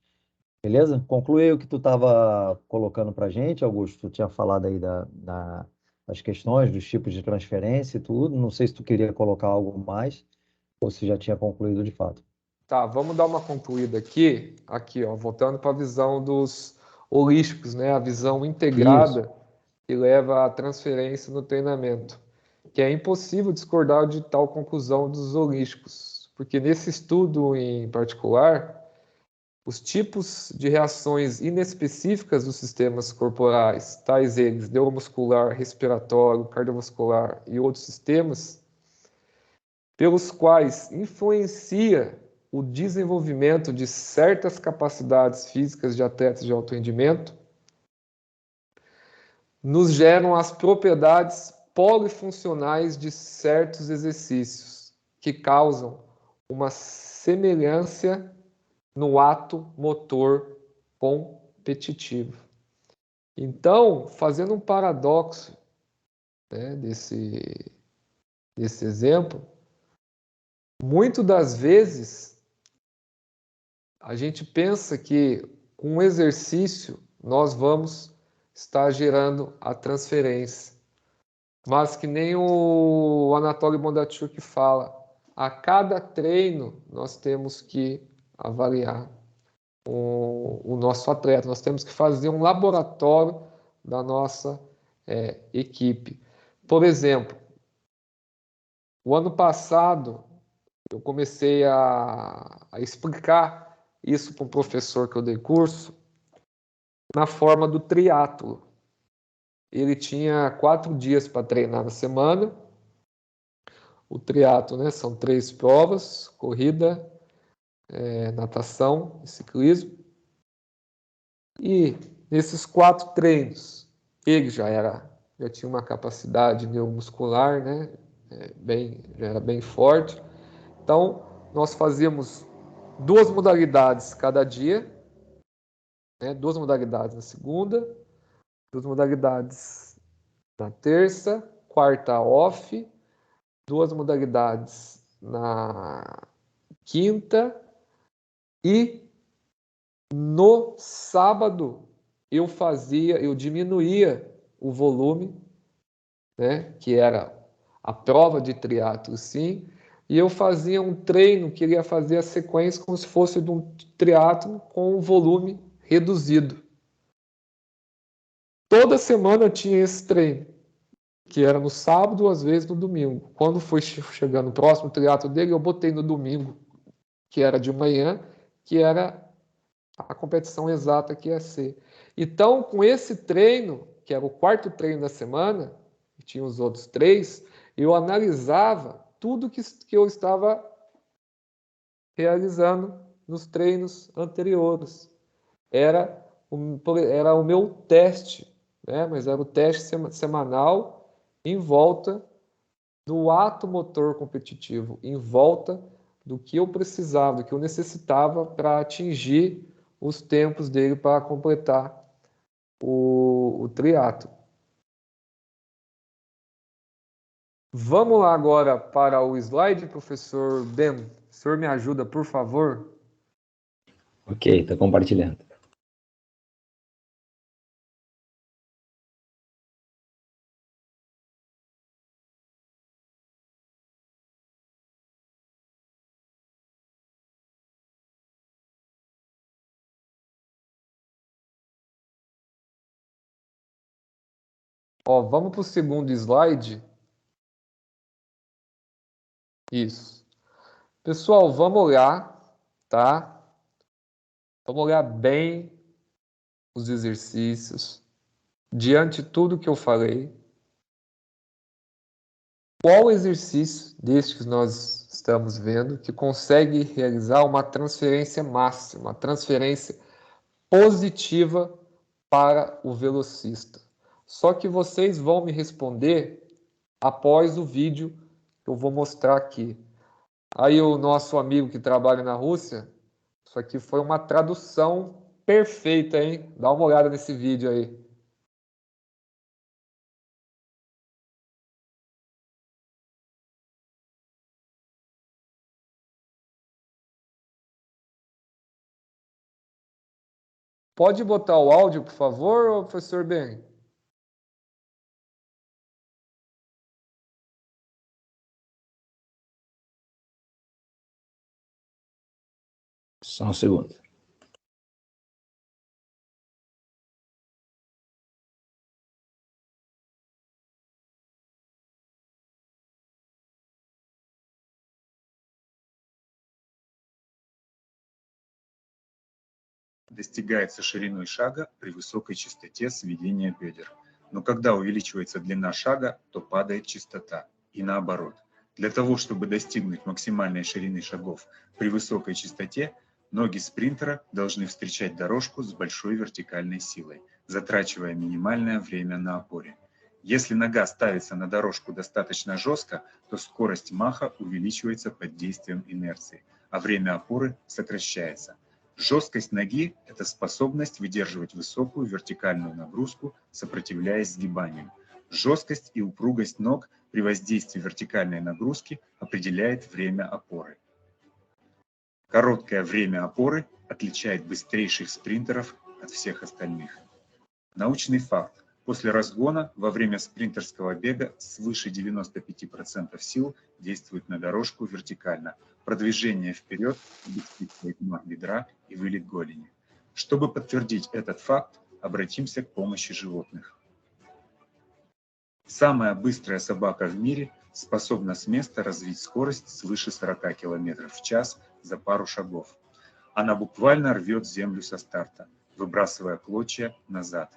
Beleza? Conclui aí o que tu estava colocando para a gente, Augusto. Tu tinha falado aí das questões, dos tipos de transferência e tudo. Não sei se tu queria colocar algo mais ou se já tinha concluído de fato. Tá, vamos dar uma concluída aqui. Aqui, ó, voltando para a visão dos holísticos, né? A visão integrada que leva à transferência no treinamento. Que é impossível discordar de tal conclusão dos holísticos, porque nesse estudo em particular, os tipos de reações inespecíficas dos sistemas corporais, tais eles neuromuscular, respiratório, cardiovascular e outros sistemas, pelos quais influencia o desenvolvimento de certas capacidades físicas de atletas de alto rendimento, nos geram as propriedades polifuncionais de certos exercícios, que causam uma semelhança no ato motor competitivo. Então, fazendo um paradoxo, né, desse exemplo, muito das vezes a gente pensa que com o exercício nós vamos estar gerando a transferência. Mas que nem o Anatoly Bondarchuk fala, a cada treino nós temos que avaliar o nosso atleta, nós temos que fazer um laboratório da nossa equipe. Por exemplo, o ano passado eu comecei a explicar isso para um professor que eu dei curso na forma do triatlo. Ele tinha 4 dias para treinar na semana. O triatlo, né, são 3 provas: corrida, natação e ciclismo. E nesses 4 treinos, ele já tinha uma capacidade neuromuscular, né, já era bem forte. Então, nós fazíamos 2 modalidades cada dia, né, 2 modalidades na segunda, 2 modalidades na terça, quarta off, 2 modalidades na quinta e no sábado eu diminuía o volume, né, que era a prova de triatlo, sim, e eu fazia um treino que ia fazer a sequência como se fosse de um triatlo com um volume reduzido. Toda semana tinha esse treino, que era no sábado, às vezes no domingo. Quando foi chegando o próximo triatlo dele, eu botei no domingo, que era de manhã, que era a competição exata que ia ser. Então, com esse treino, que era o 4º treino da semana, e tinha os outros 3, eu analisava tudo que eu estava realizando nos treinos anteriores. Era o meu teste, né? Mas era o teste semanal em volta do ato motor competitivo, em volta do que eu precisava, do que eu necessitava para atingir os tempos dele para completar o triatlo. Vamos lá agora para o slide, professor Ben. O senhor me ajuda, por favor? Ok, estou compartilhando. Ó, vamos para o segundo slide. Isso. Pessoal, vamos olhar, tá? Vamos olhar bem os exercícios. Diante de tudo que eu falei, qual exercício destes que nós estamos vendo que consegue realizar uma transferência máxima, uma transferência positiva para o velocista? Só que vocês vão me responder após o vídeo que eu vou mostrar aqui. Aí o nosso amigo que trabalha na Rússia, isso aqui foi uma tradução perfeita, hein? Dá uma olhada nesse vídeo aí. Pode botar o áudio, por favor, professor Ben? Só um segundo. Достигается шириной шага при высокой частоте сведения бедер. Но когда увеличивается длина шага, то падает частота. И наоборот. Для того, чтобы достигнуть максимальной ширины шагов при высокой частоте, ноги спринтера должны встречать дорожку с большой вертикальной силой, затрачивая минимальное время на опоре. Если нога ставится на дорожку достаточно жестко, то скорость маха увеличивается под действием инерции, а время опоры сокращается. Жесткость ноги – это способность выдерживать высокую вертикальную нагрузку, сопротивляясь сгибанию. Жесткость и упругость ног при воздействии вертикальной нагрузки определяет время опоры. Короткое время опоры отличает быстрейших спринтеров от всех остальных. Научный факт. После разгона во время спринтерского бега свыше 95% сил действует на дорожку вертикально. Продвижение вперед обеспечивает мах бедра и вылет голени. Чтобы подтвердить этот факт, обратимся к помощи животных. Самая быстрая собака в мире способна с места развить скорость свыше 40 км в час за пару шагов. Она буквально рвет землю со старта, выбрасывая клочья назад.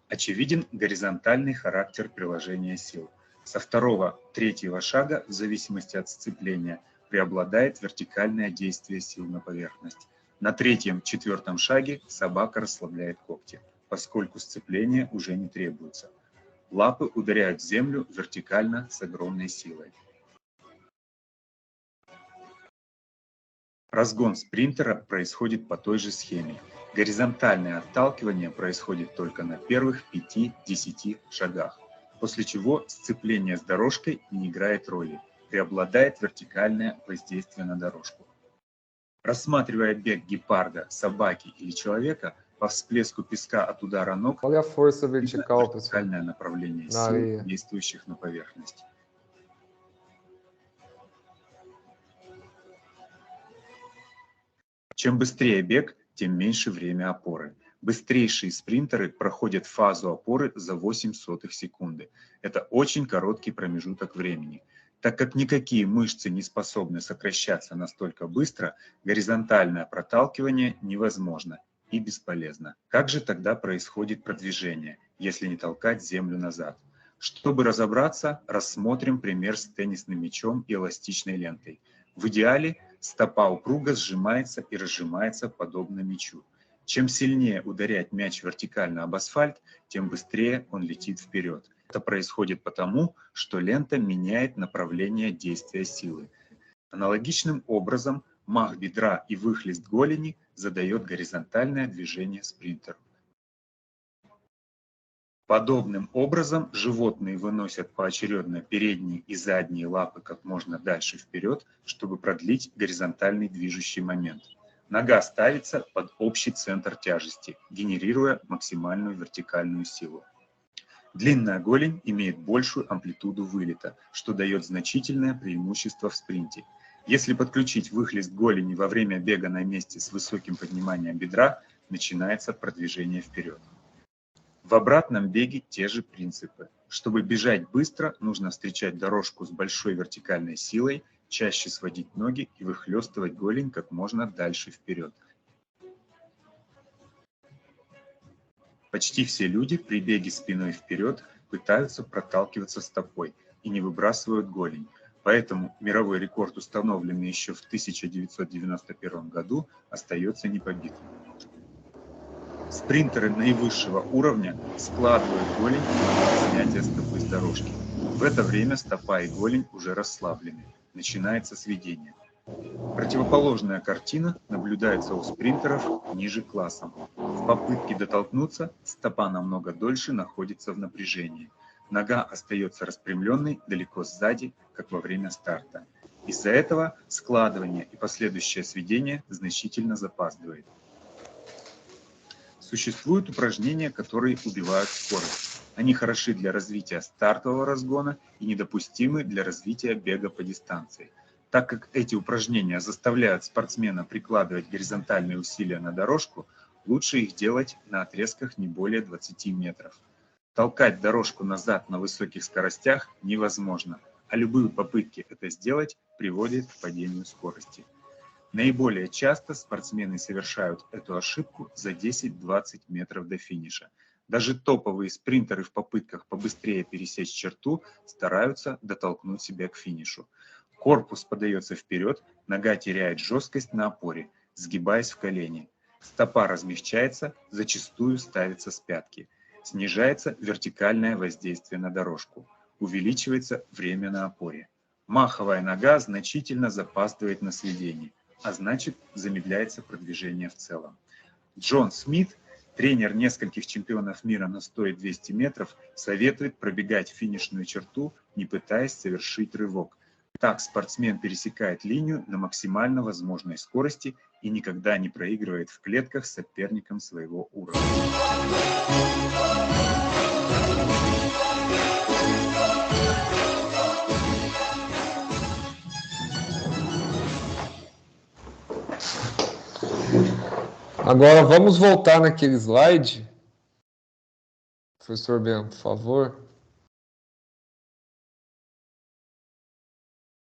Очевиден горизонтальный характер приложения сил. Со второго-третьего шага, в зависимости от сцепления, преобладает вертикальное действие сил на поверхность. На третьем-четвертом шаге собака расслабляет когти, поскольку сцепление уже не требуется. Лапы ударяют в землю вертикально с огромной силой. Разгон спринтера происходит по той же схеме. Горизонтальное отталкивание происходит только на первых 5-10 шагах, после чего сцепление с дорожкой не играет роли, преобладает вертикальное воздействие на дорожку. Рассматривая бег гепарда, собаки или человека, по всплеску песка от удара ног, Olha a força vertical, pessoal. вертикальное направление На сил, арене. действующих на поверхность. Чем быстрее бег, тем меньше время опоры. Быстрейшие спринтеры проходят фазу опоры за 0,08 секунды. Это очень короткий промежуток времени. Так как никакие мышцы не способны сокращаться настолько быстро, горизонтальное проталкивание невозможно и бесполезно. Как же тогда происходит продвижение, если не толкать землю назад? Чтобы разобраться, рассмотрим пример с теннисным мячом и эластичной лентой. В идеале стопа упруго сжимается и разжимается подобно мячу. Чем сильнее ударять мяч вертикально об асфальт, тем быстрее он летит вперед. Это происходит потому, что лента меняет направление действия силы. Аналогичным образом мах бедра и выхлест голени задает горизонтальное движение спринтеру. Подобным образом животные выносят поочередно передние и задние лапы как можно дальше вперед, чтобы продлить горизонтальный движущий момент. Нога ставится под общий центр тяжести, генерируя максимальную вертикальную силу. Длинная голень имеет большую амплитуду вылета, что дает значительное преимущество в спринте. Если подключить выхлест голени во время бега на месте с высоким подниманием бедра, начинается продвижение вперед. В обратном беге те же принципы. Чтобы бежать быстро, нужно встречать дорожку с большой вертикальной силой, чаще сводить ноги и выхлестывать голень как можно дальше вперед. Почти все люди при беге спиной вперед пытаются проталкиваться стопой и не выбрасывают голень. Поэтому мировой рекорд, установленный еще в 1991 году, остается непобитым. Спринтеры наивысшего уровня складывают голень для снятия стопы с дорожки. В это время стопа и голень уже расслаблены. Начинается сведение. Противоположная картина наблюдается у спринтеров ниже классом. В попытке дотолкнуться стопа намного дольше находится в напряжении. Нога остается распрямленной далеко сзади, как во время старта. Из-за этого складывание и последующее сведение значительно запаздывает. Существуют упражнения, которые убивают скорость. Они хороши для развития стартового разгона и недопустимы для развития бега по дистанции. Так как эти упражнения заставляют спортсмена прикладывать горизонтальные усилия на дорожку, лучше их делать на отрезках не более 20 метров. Толкать дорожку назад на высоких скоростях невозможно, а любые попытки это сделать приводят к падению скорости. Наиболее часто спортсмены совершают эту ошибку за 10-20 метров до финиша. Даже топовые спринтеры в попытках побыстрее пересечь черту стараются дотолкнуть себя к финишу. Корпус подается вперед, нога теряет жесткость на опоре, сгибаясь в колени. Стопа размягчается, зачастую ставится с пятки. Снижается вертикальное воздействие на дорожку. Увеличивается время на опоре. Маховая нога значительно запаздывает на сведение, а значит замедляется продвижение в целом. Джон Смит, тренер нескольких чемпионов мира на 100 и 200 метров, советует пробегать финишную черту, не пытаясь совершить рывок. Так спортсмен пересекает линию на максимально возможной скорости и никогда не проигрывает в клетках соперникам своего уровня. Agora vamos voltar naquele slide. Professor Ben, por favor.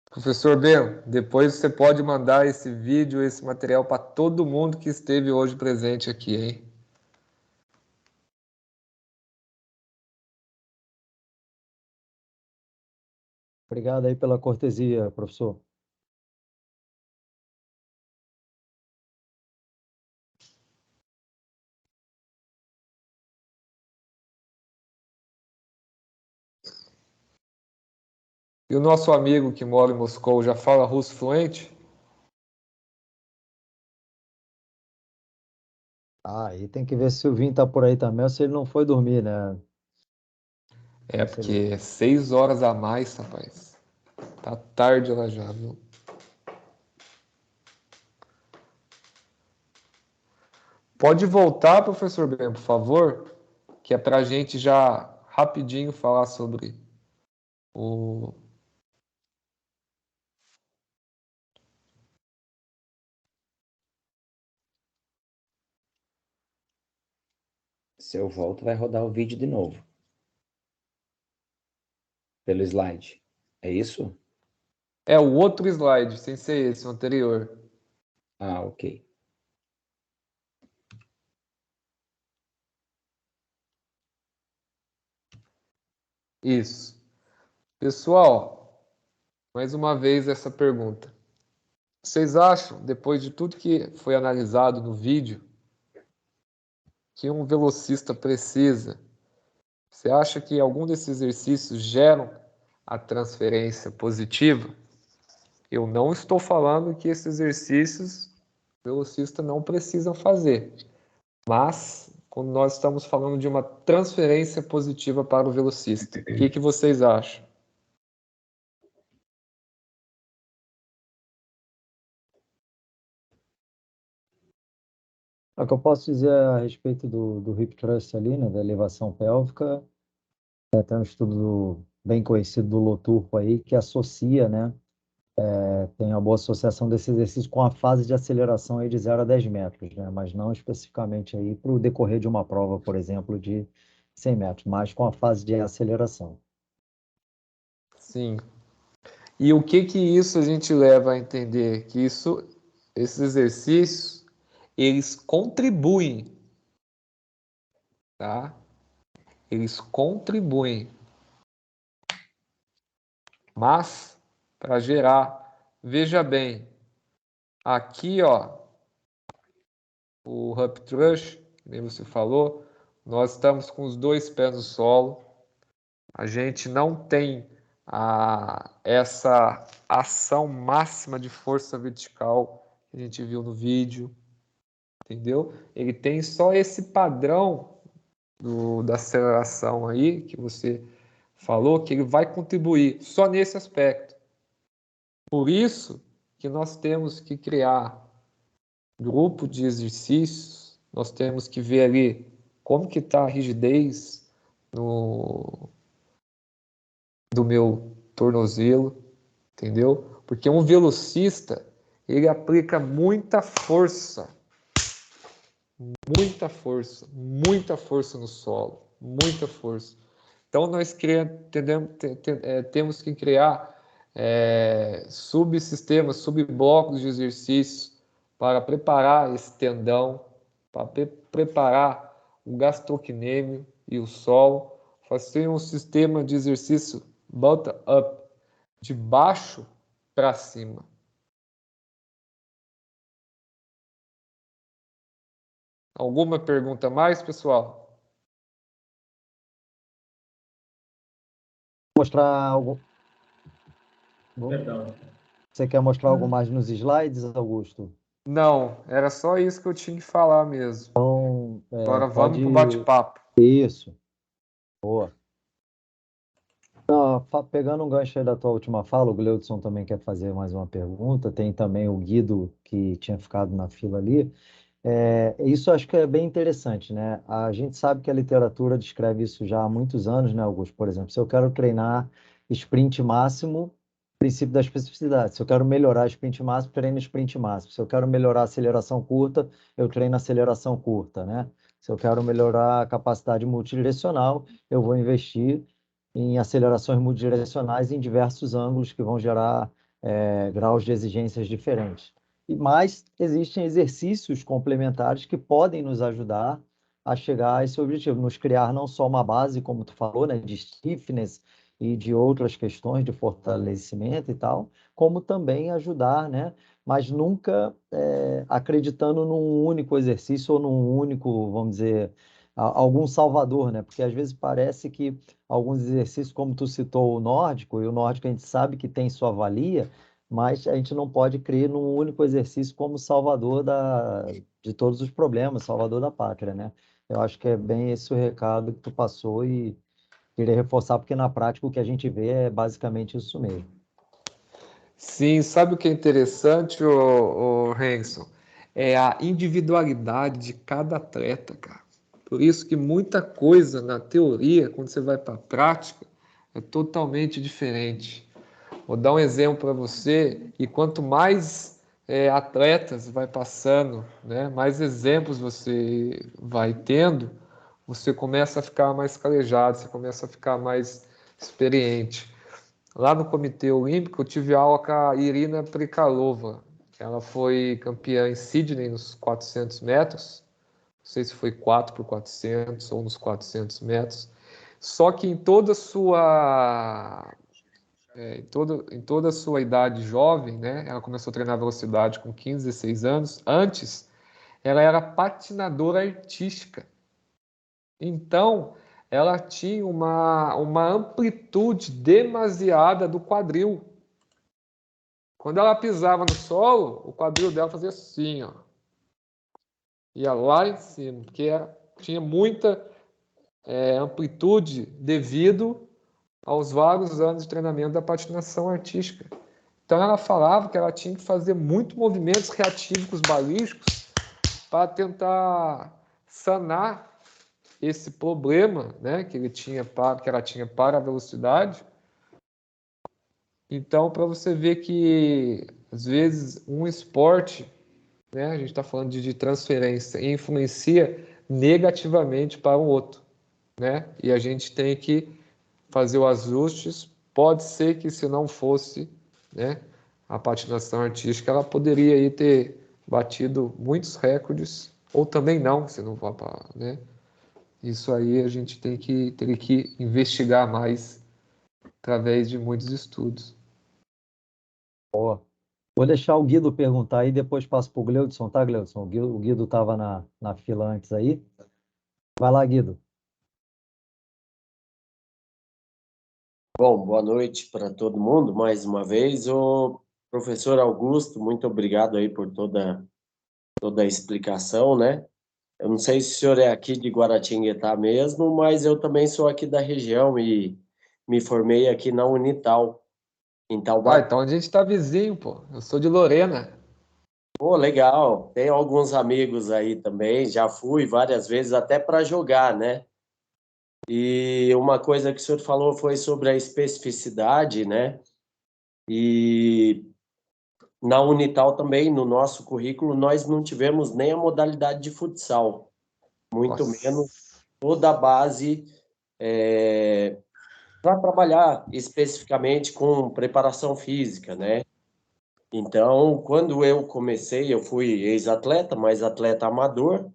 Professor Ben, depois você pode mandar esse vídeo, esse material para todo mundo que esteve hoje presente aqui, hein? Obrigado aí pela cortesia, professor. E o nosso amigo que mora em Moscou já fala russo fluente? Ah, e tem que ver se o Vinho tá por aí também ou se ele não foi dormir, né? É, porque é 6 horas a mais, rapaz. Tá tarde lá já, viu? Pode voltar, professor Ben, por favor, que é para a gente já rapidinho falar sobre o... Se eu volto, vai rodar o vídeo de novo. Pelo slide. É isso? É o outro slide, sem ser esse, o anterior. Ah, ok. Isso. Pessoal, mais uma vez essa pergunta. Vocês acham, depois de tudo que foi analisado no vídeo, que um velocista precisa? Você acha que algum desses exercícios geram a transferência positiva? Eu não estou falando que esses exercícios o velocista não precisa fazer, mas quando nós estamos falando de uma transferência positiva para o velocista, o que vocês acham? O que eu posso dizer a respeito do hip thrust ali, né, da elevação pélvica, tem um estudo bem conhecido do Loturco aí, que associa, né, tem uma boa associação desse exercício com a fase de aceleração aí de 0 a 10 metros, né, mas não especificamente aí para o decorrer de uma prova, por exemplo, de 100 metros, mas com a fase de aceleração. Sim. E o que isso a gente leva a entender? Que esses exercícios, eles contribuem, tá? Eles contribuem. Mas, para gerar, veja bem, aqui, ó, o hip thrust, que nem você falou, nós estamos com os dois pés no solo, a gente não tem essa ação máxima de força vertical que a gente viu no vídeo, entendeu? Ele tem só esse padrão da aceleração aí, que você falou, que ele vai contribuir só nesse aspecto. Por isso que nós temos que criar grupo de exercícios, nós temos que ver ali como que está a rigidez do meu tornozelo, entendeu? Porque um velocista, ele aplica muita força no solo, muita força. Então, nós temos que criar subsistemas, subblocos de exercícios para preparar esse tendão, para preparar o gastrocnêmio e o solo, fazer um sistema de exercício bottom-up, de baixo para cima. Alguma pergunta a mais, pessoal? Mostrar algo. Perdão. Você quer mostrar algo mais nos slides, Augusto? Não, era só isso que eu tinha que falar mesmo. Então, Agora vamos para o bate-papo. Isso. Boa. Pegando um gancho aí da tua última fala, o Gleudson também quer fazer mais uma pergunta. Tem também o Guido, que tinha ficado na fila ali. Isso acho que é bem interessante, né? A gente sabe que a literatura descreve isso já há muitos anos, né, Augusto? Por exemplo, se eu quero treinar sprint máximo, princípio da especificidade. Se eu quero melhorar sprint máximo, treino sprint máximo. Se eu quero melhorar aceleração curta, eu treino aceleração curta, né? Se eu quero melhorar a capacidade multidirecional, eu vou investir em acelerações multidirecionais em diversos ângulos que vão gerar graus de exigências diferentes. Mas existem exercícios complementares que podem nos ajudar a chegar a esse objetivo, nos criar não só uma base, como tu falou, né, de stiffness e de outras questões de fortalecimento e tal, como também ajudar, né, mas nunca acreditando num único exercício ou num único, vamos dizer, algum salvador, né, porque às vezes parece que alguns exercícios, como tu citou o nórdico, e o nórdico a gente sabe que tem sua valia, mas a gente não pode crer num único exercício como salvador de todos os problemas, salvador da pátria, né? Eu acho que é bem esse o recado que tu passou e queria reforçar, porque na prática o que a gente vê é basicamente isso mesmo. Sim, sabe o que é interessante, o Renson? É a individualidade de cada atleta, cara. Por isso que muita coisa na teoria, quando você vai para a prática, é totalmente diferente. Vou dar um exemplo para você, e quanto mais atletas vai passando, né, mais exemplos você vai tendo, você começa a ficar mais calejado, você começa a ficar mais experiente. Lá no Comitê Olímpico, eu tive aula com a Irina Prikalova, que ela foi campeã em Sydney nos 400 metros, não sei se foi 4 por 400 ou nos 400 metros. Só que em toda a sua em toda a sua idade jovem, né? Ela começou a treinar velocidade com 15, 16 anos. Antes, ela era patinadora artística. Então, ela tinha uma amplitude demasiada do quadril. Quando ela pisava no solo, o quadril dela fazia assim, ó. Ia lá em cima, porque tinha muita amplitude devido aos vários anos de treinamento da patinação artística. Então ela falava que ela tinha que fazer muito movimentos reativos balísticos para tentar sanar esse problema, né, que ela tinha para a velocidade. Então, para você ver que às vezes um esporte, né, a gente está falando de transferência, influencia negativamente para o outro, né? E a gente tem que fazer os ajustes. Pode ser que se não fosse, né, a patinação artística, ela poderia aí ter batido muitos recordes, ou também não, se não for, né? Isso aí a gente teria que investigar mais através de muitos estudos. Boa. Vou deixar o Guido perguntar aí, depois passo para o Gleudson, tá, Gleudson? O Guido estava na fila antes aí. Vai lá, Guido. Bom, boa noite para todo mundo, mais uma vez. O professor Augusto, muito obrigado aí por toda a explicação, né? Eu não sei se o senhor é aqui de Guaratinguetá mesmo, mas eu também sou aqui da região e me formei aqui na Unital, em Taubaté. Então a gente está vizinho, pô. Eu sou de Lorena. Pô, legal. Tenho alguns amigos aí também, já fui várias vezes até para jogar, né? E uma coisa que o senhor falou foi sobre a especificidade, né? E na Unital também, no nosso currículo, nós não tivemos nem a modalidade de futsal, muito menos toda a base para trabalhar especificamente com preparação física, né? Então, quando eu comecei, eu fui ex-atleta, mas atleta amador,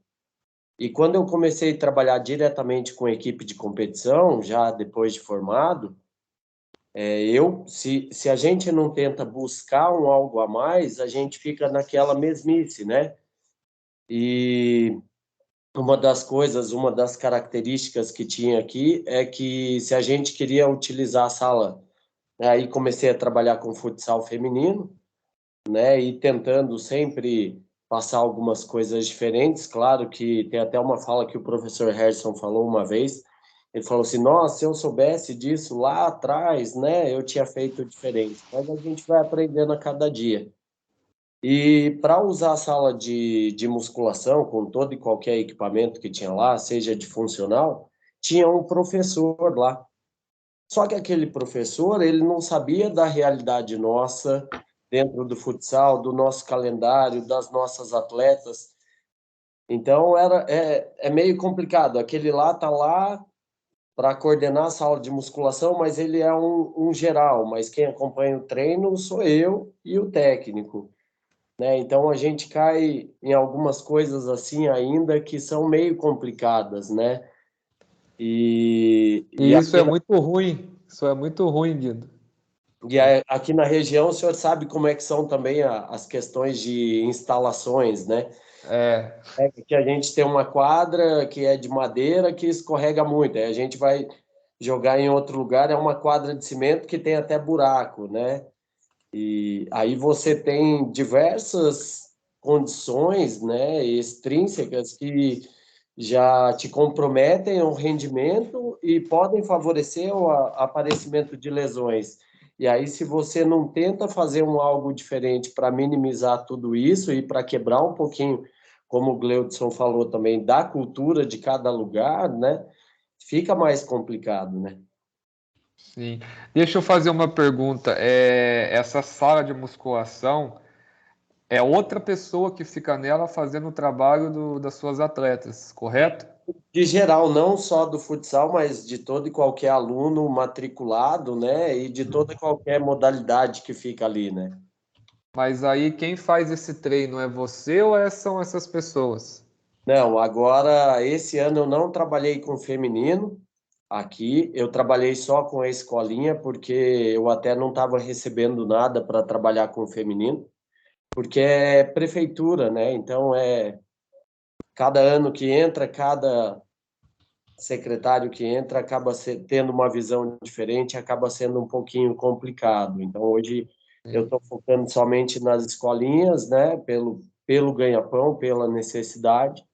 e quando eu comecei a trabalhar diretamente com equipe de competição, já depois de formado, se a gente não tenta buscar um algo a mais, a gente fica naquela mesmice, né? E uma das características que tinha aqui é que se a gente queria utilizar a sala, né, aí comecei a trabalhar com futsal feminino, né, e tentando sempre passar algumas coisas diferentes. Claro que tem até uma fala que o professor Harrison falou uma vez, ele falou assim, nossa, se eu soubesse disso lá atrás, né, eu tinha feito diferente. Mas a gente vai aprendendo a cada dia. E para usar a sala de musculação, com todo e qualquer equipamento que tinha lá, seja de funcional, tinha um professor lá. Só que aquele professor, ele não sabia da realidade nossa, dentro do futsal, do nosso calendário, das nossas atletas. Então, é meio complicado. Aquele lá está lá para coordenar a sala de musculação, mas ele é um geral. Mas quem acompanha o treino sou eu e o técnico. Né? Então a gente cai em algumas coisas assim ainda que são meio complicadas, né? E isso é muito ruim. Isso é muito ruim, Guido. Aqui na região o senhor sabe como é que são também as questões de instalações, né? Que a gente tem uma quadra que é de madeira que escorrega muito, aí a gente vai jogar em outro lugar, é uma quadra de cimento que tem até buraco, né? E aí você tem diversas condições, né, extrínsecas que já te comprometem o rendimento e podem favorecer o aparecimento de lesões. E aí, se você não tenta fazer algo diferente para minimizar tudo isso e para quebrar um pouquinho, como o Gleudson falou também, da cultura de cada lugar, né, fica mais complicado, né? Sim. Deixa eu fazer uma pergunta. Essa sala de musculação é outra pessoa que fica nela fazendo o trabalho das suas atletas, correto? De geral, não só do futsal, mas de todo e qualquer aluno matriculado, né? E de toda e qualquer modalidade que fica ali, né? Mas aí quem faz esse treino é você ou são essas pessoas? Não, agora, esse ano eu não trabalhei com feminino. Aqui eu trabalhei só com a escolinha, porque eu até não estava recebendo nada para trabalhar com o feminino, porque é prefeitura, né? Então, cada ano que entra, cada secretário que entra acaba tendo uma visão diferente, acaba sendo um pouquinho complicado. Então, hoje eu estou focando somente nas escolinhas, né? Pelo ganha-pão, pela necessidade.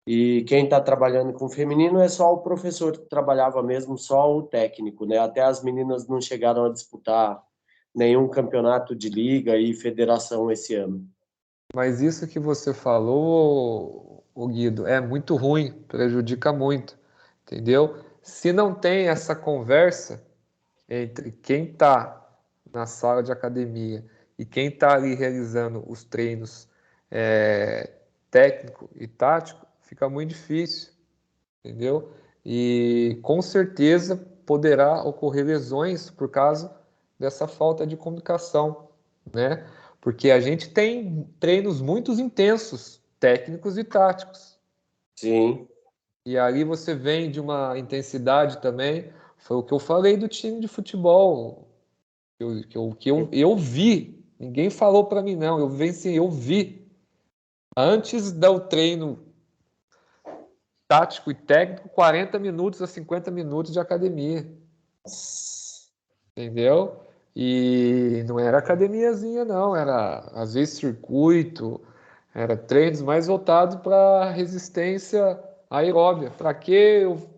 E quem está trabalhando com o feminino é só o professor que trabalhava mesmo, só o técnico, né? Até as meninas não chegaram a disputar nenhum campeonato de liga e federação esse ano. Mas isso que você falou, o Guido, é muito ruim, prejudica muito, entendeu? Se não tem essa conversa entre quem está na sala de academia e quem está ali realizando os treinos técnico e tático, fica muito difícil, entendeu? E com certeza poderá ocorrer lesões por causa dessa falta de comunicação, né? Porque a gente tem treinos muito intensos, técnicos e táticos. Sim. E ali você vem de uma intensidade também. Foi o que eu falei do time de futebol. Eu vi. Ninguém falou para mim, não. Eu venci, eu vi. Antes do treino tático e técnico, 40 minutos a 50 minutos de academia. Entendeu? E não era academiazinha, não. Era, às vezes, circuito. Era treinos mais voltados para resistência aeróbia. Para que eu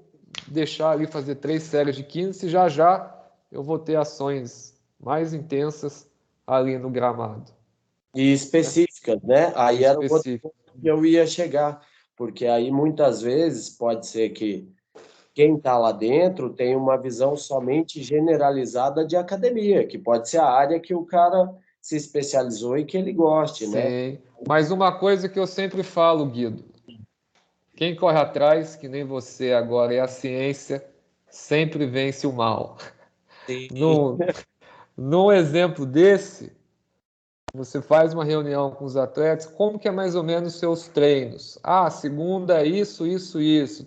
deixar ali fazer 3 séries de 15 se já já eu vou ter ações mais intensas ali no gramado? E específicas, né? Aí era o outro Específico. ponto que eu ia chegar, porque aí muitas vezes pode ser que quem está lá dentro tem uma visão somente generalizada de academia, que pode ser a área que o cara se especializou e que ele goste, né? Sim. Mas uma coisa que eu sempre falo, Guido, quem corre atrás, que nem você agora, é a ciência, sempre vence o mal. Sim. Num exemplo desse, você faz uma reunião com os atletas, como que é mais ou menos os seus treinos? Ah, segunda, isso,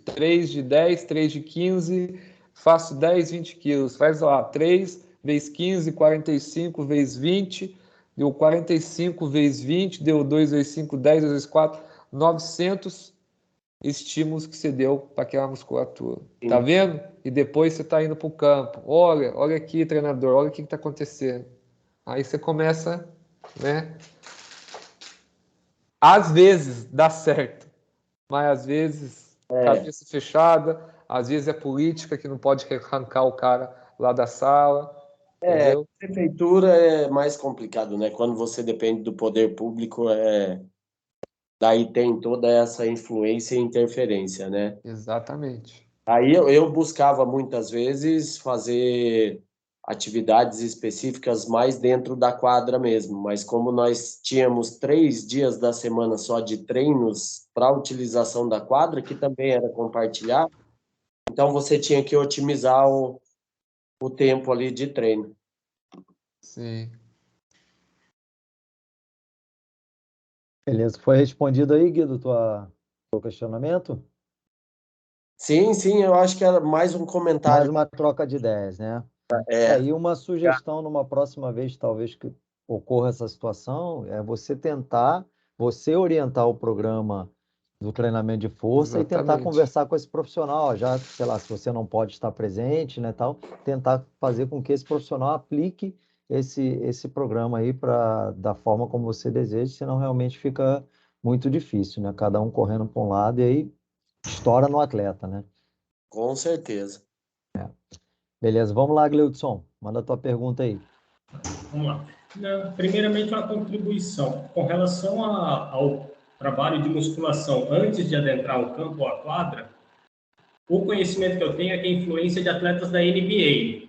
3 de 10, 3 de 15, faço 10, 20 quilos. Faz lá, 3 vezes 15, 45 vezes 20, deu 45 vezes 20, deu 2 vezes 5, 10 vezes 4, 900 estímulos que você deu para aquela musculatura. Tá vendo? E depois você está indo para o campo. Olha aqui, treinador, olha o que está acontecendo. Aí você começa, né? Às vezes dá certo, mas às vezes cabeça fechada, às vezes é política que não pode arrancar o cara lá da sala, entendeu? Prefeitura é mais complicado, né? Quando você depende do poder público, daí tem toda essa influência e interferência, né? Exatamente. Aí eu buscava muitas vezes fazer atividades específicas mais dentro da quadra mesmo, mas como nós tínhamos 3 dias da semana só de treinos para utilização da quadra, que também era compartilhado, então você tinha que otimizar o tempo ali de treino. Sim. Beleza, foi respondido aí, Guido, teu questionamento? Sim, eu acho que era mais um Mais comentário. uma troca de ideias, né? É, E uma sugestão numa próxima vez, talvez que ocorra essa situação, é você tentar, você orientar o programa do treinamento de força e tentar Exatamente. conversar com esse profissional, ó, já, sei lá, se você não pode estar presente, né, tal, tentar fazer com que esse profissional aplique esse programa aí da forma como você deseja, senão realmente fica muito difícil, né? Cada um correndo para um lado e aí estoura no atleta, né? com certeza. Beleza, vamos lá, Gleudson, manda a tua pergunta aí. Vamos lá. Primeiramente, uma contribuição. Com relação ao trabalho de musculação antes de adentrar o campo ou a quadra, o conhecimento que eu tenho é que a influência de atletas da NBA.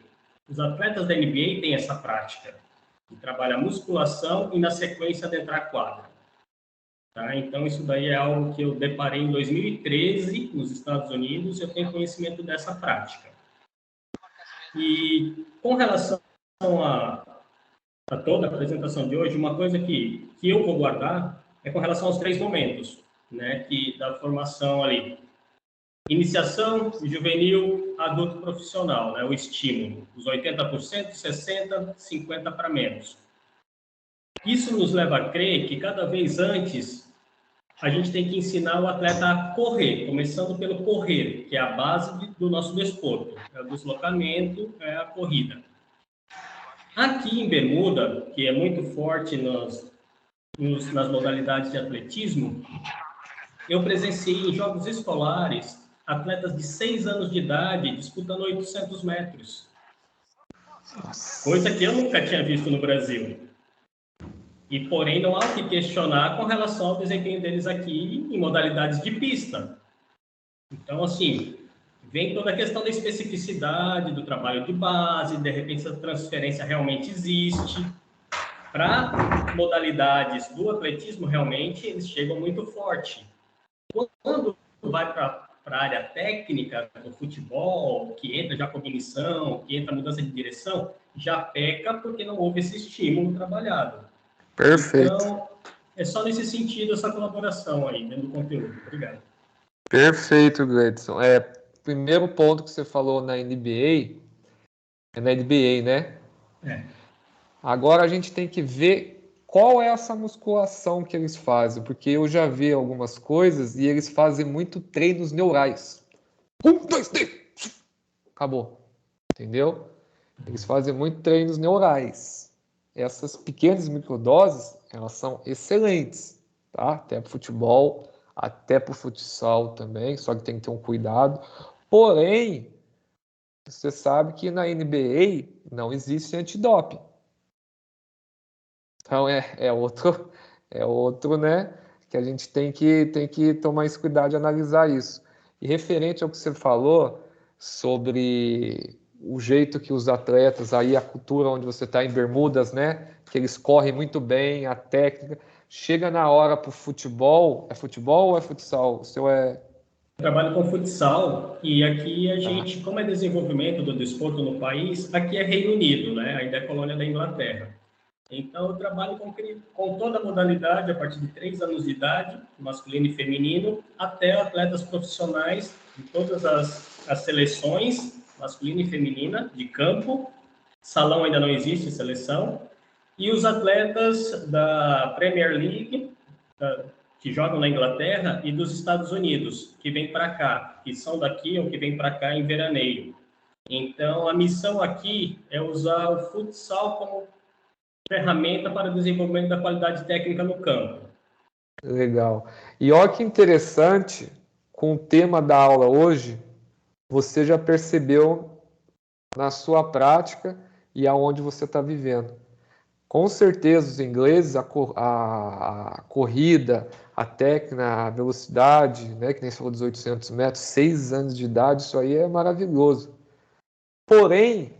Os atletas da NBA têm essa prática de trabalhar musculação e, na sequência, adentrar a quadra. Tá? Então, isso daí é algo que eu deparei em 2013, nos Estados Unidos, eu tenho conhecimento dessa prática. E com relação a toda a apresentação de hoje, uma coisa que eu vou guardar é com relação aos 3 momentos, né, da formação ali. Iniciação, juvenil, adulto profissional, né? O estímulo, os 80%, 60%, 50% para menos. Isso nos leva a crer que cada vez antes a gente tem que ensinar o atleta a correr, começando pelo correr, que é a base do nosso desporto, é o deslocamento, é a corrida. Aqui em Bermuda, que é muito forte nas modalidades de atletismo, eu presenciei em jogos escolares atletas de 6 anos de idade disputando 800 metros. Coisa que eu nunca tinha visto no Brasil. E, porém, não há o que questionar com relação ao desempenho deles aqui em modalidades de pista. Então, assim, vem toda a questão da especificidade do trabalho de base, de repente essa transferência realmente existe. Para modalidades do atletismo, realmente, eles chegam muito forte. Quando vai para a área técnica do futebol, que entra já cognição, que entra mudança de direção, já peca porque não houve esse estímulo trabalhado. Perfeito. Então, é só nesse sentido essa colaboração aí, dentro do conteúdo. Obrigado. Perfeito, Gleidson. Primeiro ponto que você falou na NBA, é na NBA, né? É. Agora a gente tem que ver qual é essa musculação que eles fazem, porque eu já vi algumas coisas e eles fazem muito treinos neurais. 1, 2, 3, acabou. Entendeu? Eles fazem muito treinos neurais. Essas pequenas microdoses, elas são excelentes, tá? Até para o futebol, até para o futsal também, só que tem que ter um cuidado. Porém, você sabe que na NBA não existe antidoping. Então é outro, né? Que a gente tem que tomar esse cuidado de analisar isso. E referente ao que você falou sobre o jeito que os atletas, aí a cultura onde você está em Bermudas, né? Que eles correm muito bem, a técnica. Chega na hora para o futebol, é futebol ou é futsal? O seu é... Eu trabalho com futsal e aqui a gente, como é desenvolvimento do desporto no país, aqui é Reino Unido, né? Ainda é colônia da Inglaterra. Então, eu trabalho com toda a modalidade, a partir de 3 anos de idade, masculino e feminino, até atletas profissionais de todas as seleções, masculina e feminina, de campo. Salão ainda não existe, seleção. E os atletas da Premier League, que jogam na Inglaterra, e dos Estados Unidos, que vêm para cá, que são daqui ou que vêm para cá em veraneio. Então, a missão aqui é usar o futsal como ferramenta para o desenvolvimento da qualidade técnica no campo. Legal. E olha que interessante, com o tema da aula hoje, você já percebeu na sua prática e aonde você está vivendo. Com certeza os ingleses, a corrida, a técnica, a velocidade, né, que nem você falou dos 800 metros, 6 anos de idade, isso aí é maravilhoso. Porém,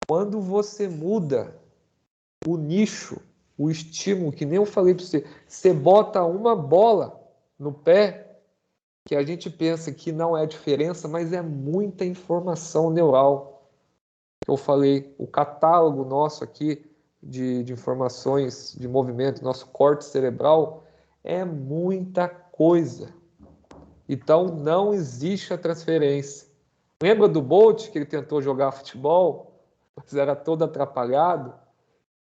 quando você muda o nicho, o estímulo, que nem eu falei para você, você bota uma bola no pé, que a gente pensa que não é diferença, mas é muita informação neural. Eu falei, o catálogo nosso aqui de informações de movimento, nosso corte cerebral, é muita coisa. Então, não existe a transferência. Lembra do Bolt, que ele tentou jogar futebol, mas era todo atrapalhado?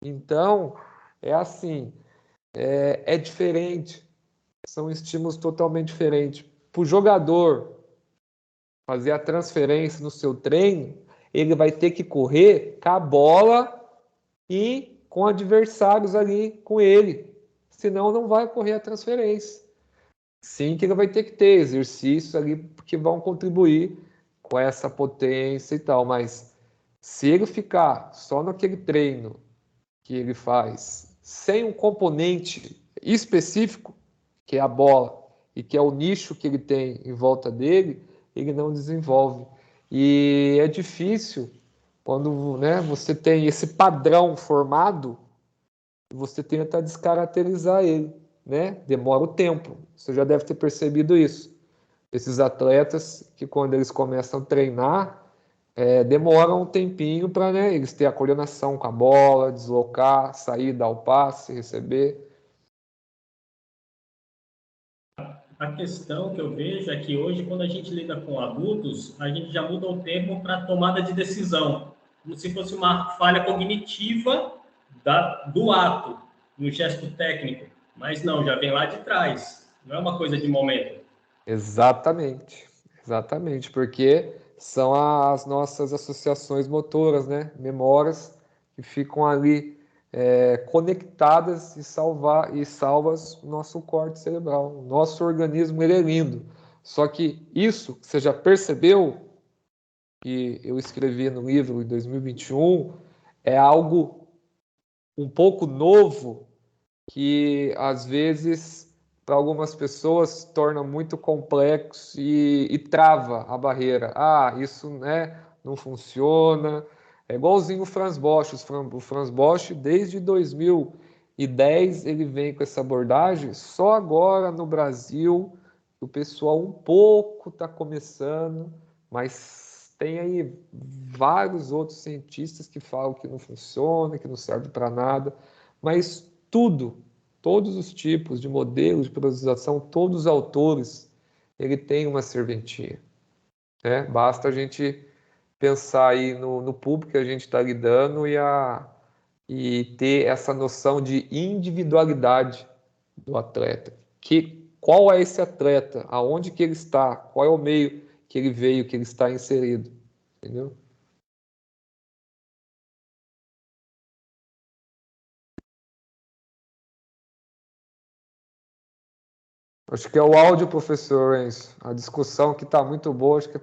Então, é assim, é diferente. São estímulos totalmente diferentes. Para o jogador fazer a transferência no seu treino, ele vai ter que correr com a bola e com adversários ali com ele. Senão não vai ocorrer a transferência. Sim que ele vai ter que ter exercícios ali que vão contribuir com essa potência e tal, mas se ele ficar só naquele treino que ele faz, sem um componente específico, que é a bola, e que é o nicho que ele tem em volta dele, ele não desenvolve. E é difícil quando, né, você tem esse padrão formado, você tenta descaracterizar ele, né? Demora o tempo. Você já deve ter percebido isso. Esses atletas que quando eles começam a treinar, demoram um tempinho para, né, eles terem a coordenação com a bola, deslocar, sair, dar o passe, receber. A questão que eu vejo é que hoje, quando a gente lida com adultos, a gente já muda o termo para tomada de decisão, como se fosse uma falha cognitiva do ato, no gesto técnico. Mas não, já vem lá de trás, não é uma coisa de momento. Exatamente, exatamente, porque são as nossas associações motoras, né? Memórias que ficam ali conectadas e salvas o nosso corte cerebral. O nosso organismo ele é lindo. Só que isso, você já percebeu que eu escrevi no livro em 2021, é algo um pouco novo que às vezes para algumas pessoas se torna muito complexo e trava a barreira. Ah, isso, né, não funciona. É igualzinho o Franz Bosch. O Franz Bosch, desde 2010, ele vem com essa abordagem. Só agora no Brasil o pessoal um pouco está começando, mas tem aí vários outros cientistas que falam que não funciona, que não serve para nada. Mas todos os tipos de modelos de periodização, todos os autores, ele tem uma serventia, né? Basta a gente pensar aí no público que a gente está lidando e ter essa noção de individualidade do atleta. Qual é esse atleta? Aonde que ele está? Qual é o meio que ele veio, que ele está inserido? Entendeu? Acho que é o áudio, professor Enzo. A discussão que está muito boa, acho que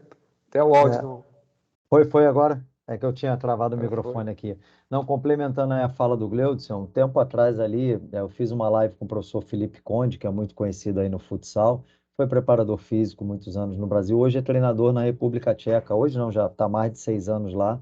até o áudio não. Foi agora? É que eu tinha travado o Foi. microfone aqui. Não, complementando aí a fala do Gleudson, um tempo atrás ali, eu fiz uma live com o professor Felipe Conde, que é muito conhecido aí no futsal, foi preparador físico muitos anos no Brasil, hoje é treinador na República Tcheca, hoje não, já está mais de 6 anos lá.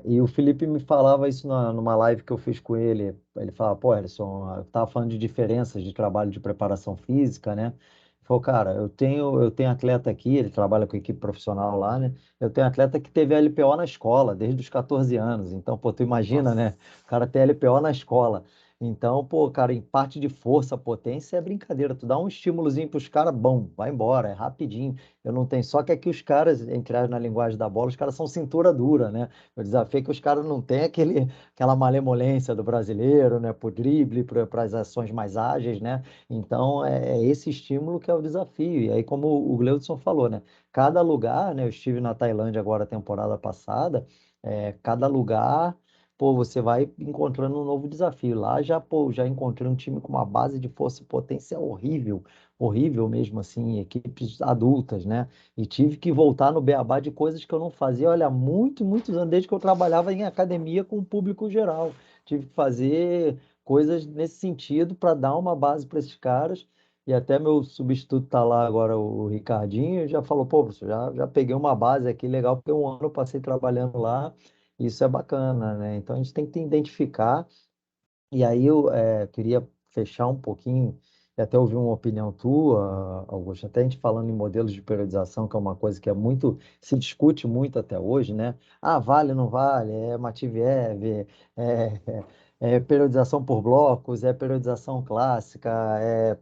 E o Felipe me falava isso numa live que eu fiz com ele. Ele falava, pô, Ellison, eu tava falando de diferenças de trabalho de preparação física, né? Ele falou, cara, eu tenho atleta aqui, ele trabalha com equipe profissional lá, né? Eu tenho atleta que teve LPO na escola, desde os 14 anos. Então, pô, tu imagina, né? Nossa. O cara tem LPO na escola. Então, pô, cara, em parte de força, potência é brincadeira. Tu dá um estímulozinho pros caras, bom, vai embora, é rapidinho. Eu não tenho. Só que aqui os caras, entrar na linguagem da bola, os caras são cintura dura, né? O desafio é que os caras não têm aquela malemolência do brasileiro, né? Pro drible, para as ações mais ágeis, né? Então é esse estímulo que é o desafio. E aí, como o Gleudson falou, né? Cada lugar, né? Eu estive na Tailândia agora, temporada passada, cada lugar. Pô, você vai encontrando um novo desafio. Lá já, pô, já encontrei um time com uma base de força e potência horrível, horrível mesmo assim, equipes adultas, né? E tive que voltar no beabá de coisas que eu não fazia, olha, muitos anos, desde que eu trabalhava em academia com o público geral. Tive que fazer coisas nesse sentido para dar uma base para esses caras. E até meu substituto tá lá agora, o Ricardinho, já falou, pô, professor, já peguei uma base aqui legal, porque um ano eu passei trabalhando lá, isso é bacana, né? Então a gente tem que identificar e aí eu queria fechar um pouquinho e até ouvir uma opinião tua, Augusto, até a gente falando em modelos de periodização, que é uma coisa que se discute muito até hoje, né? Ah, vale, não vale, é Matveev, é periodização por blocos, é periodização clássica,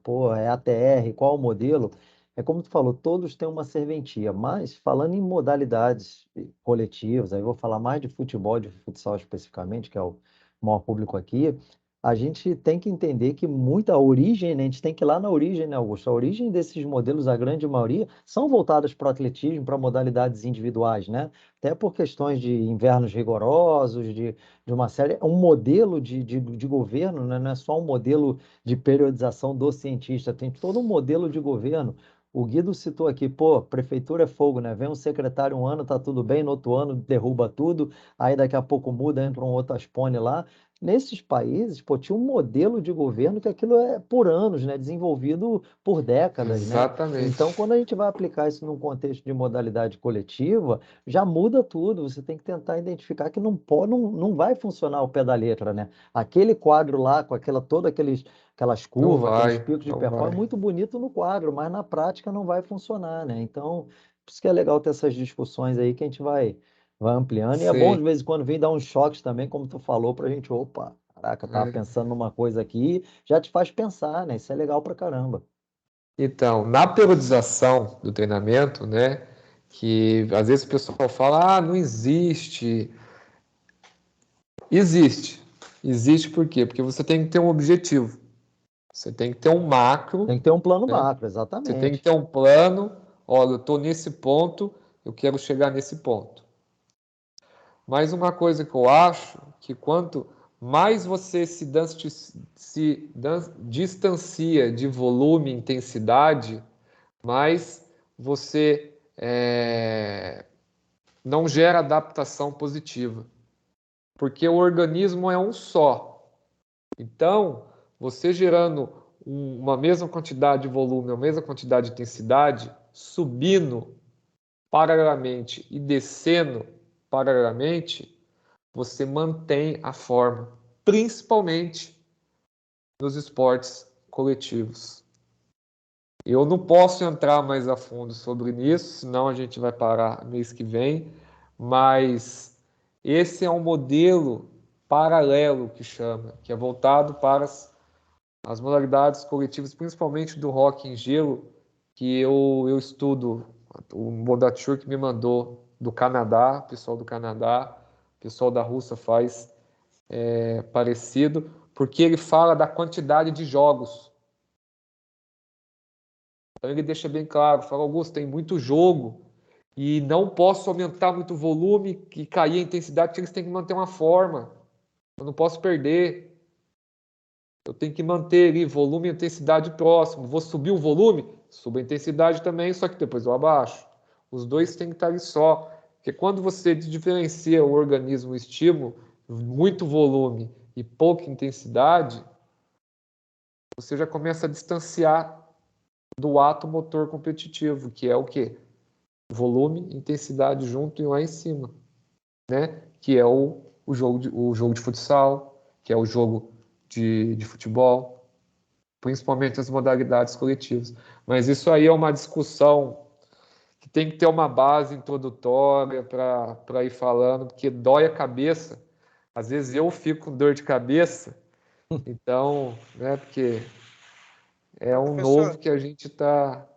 pô, é ATR, qual o modelo? É como tu falou, todos têm uma serventia, mas falando em modalidades coletivas, aí eu vou falar mais de futebol, de futsal especificamente, que é o maior público aqui, a gente tem que entender que muita origem, né? A gente tem que ir lá na origem, né, Augusto? A origem desses modelos, a grande maioria, são voltadas para o atletismo, para modalidades individuais, né? Até por questões de invernos rigorosos, de uma série. Um modelo de governo, né? Não é só um modelo de periodização do cientista, tem todo um modelo de governo. O Guido citou aqui, pô, prefeitura é fogo, né? Vem um secretário um ano, tá tudo bem, no outro ano derruba tudo, aí daqui a pouco muda, entra um outro Aspone lá. Nesses países, pô, tinha um modelo de governo que aquilo é por anos, né? Desenvolvido por décadas, né? Então, Exatamente. quando a gente vai aplicar isso num contexto de modalidade coletiva, já muda tudo. Você tem que tentar identificar que não pode, não vai funcionar ao pé da letra, né? Aquele quadro lá, com aquelas Não curvas, aqueles vai, picos de não performance, é vai. muito bonito no quadro, mas na prática não vai funcionar, né? Então, por isso que é legal ter essas discussões aí que a gente vai ampliando. E é bom de Sei. vez em quando vir dar uns choques também, como tu falou, pra gente, opa, caraca, eu tava É, pensando numa coisa aqui, já te faz pensar, né? Isso é legal pra caramba. Então, na periodização do treinamento, né, que às vezes o pessoal fala, não existe. Existe. Existe por quê? Porque você tem que ter um objetivo. Você tem que ter um macro. Tem que ter um plano né? macro, Você tem que exatamente. ter um plano. Olha, eu estou nesse ponto, eu quero chegar nesse ponto. Mas uma coisa que eu acho, que quanto mais você se distancia de volume e intensidade, mais você não gera adaptação positiva. Porque o organismo é um só. Então, você gerando uma mesma quantidade de volume, uma mesma quantidade de intensidade, subindo paralelamente e descendo paralelamente, você mantém a forma, principalmente nos esportes coletivos. Eu não posso entrar mais a fundo sobre isso, senão a gente vai parar mês que vem, mas esse é um modelo paralelo que chama, que é voltado para as modalidades coletivas, principalmente do hockey em gelo, que eu estudo. O Bondature que me mandou do Canadá, pessoal do Canadá, pessoal da Rússia faz parecido, porque ele fala da quantidade de jogos. Então ele deixa bem claro, fala, Augusto, tem muito jogo e não posso aumentar muito o volume e cair a intensidade, porque eles têm que manter uma forma. Eu não posso perder. Eu tenho que manter ali volume e intensidade próximo. Vou subir o volume, subo a intensidade também, só que depois eu abaixo. Os dois têm que estar ali só. Porque quando você diferencia o organismo, o estímulo, muito volume e pouca intensidade, você já começa a distanciar do ato motor competitivo, que é o quê? Volume e intensidade junto e lá em cima, né? Que é o jogo de futsal, que é o jogo de futebol, principalmente as modalidades coletivas. Mas isso aí é uma discussão que tem que ter uma base introdutória para ir falando, porque dói a cabeça. Às vezes eu fico com dor de cabeça, então, né, porque é um Professor, Tá. novo que a gente está.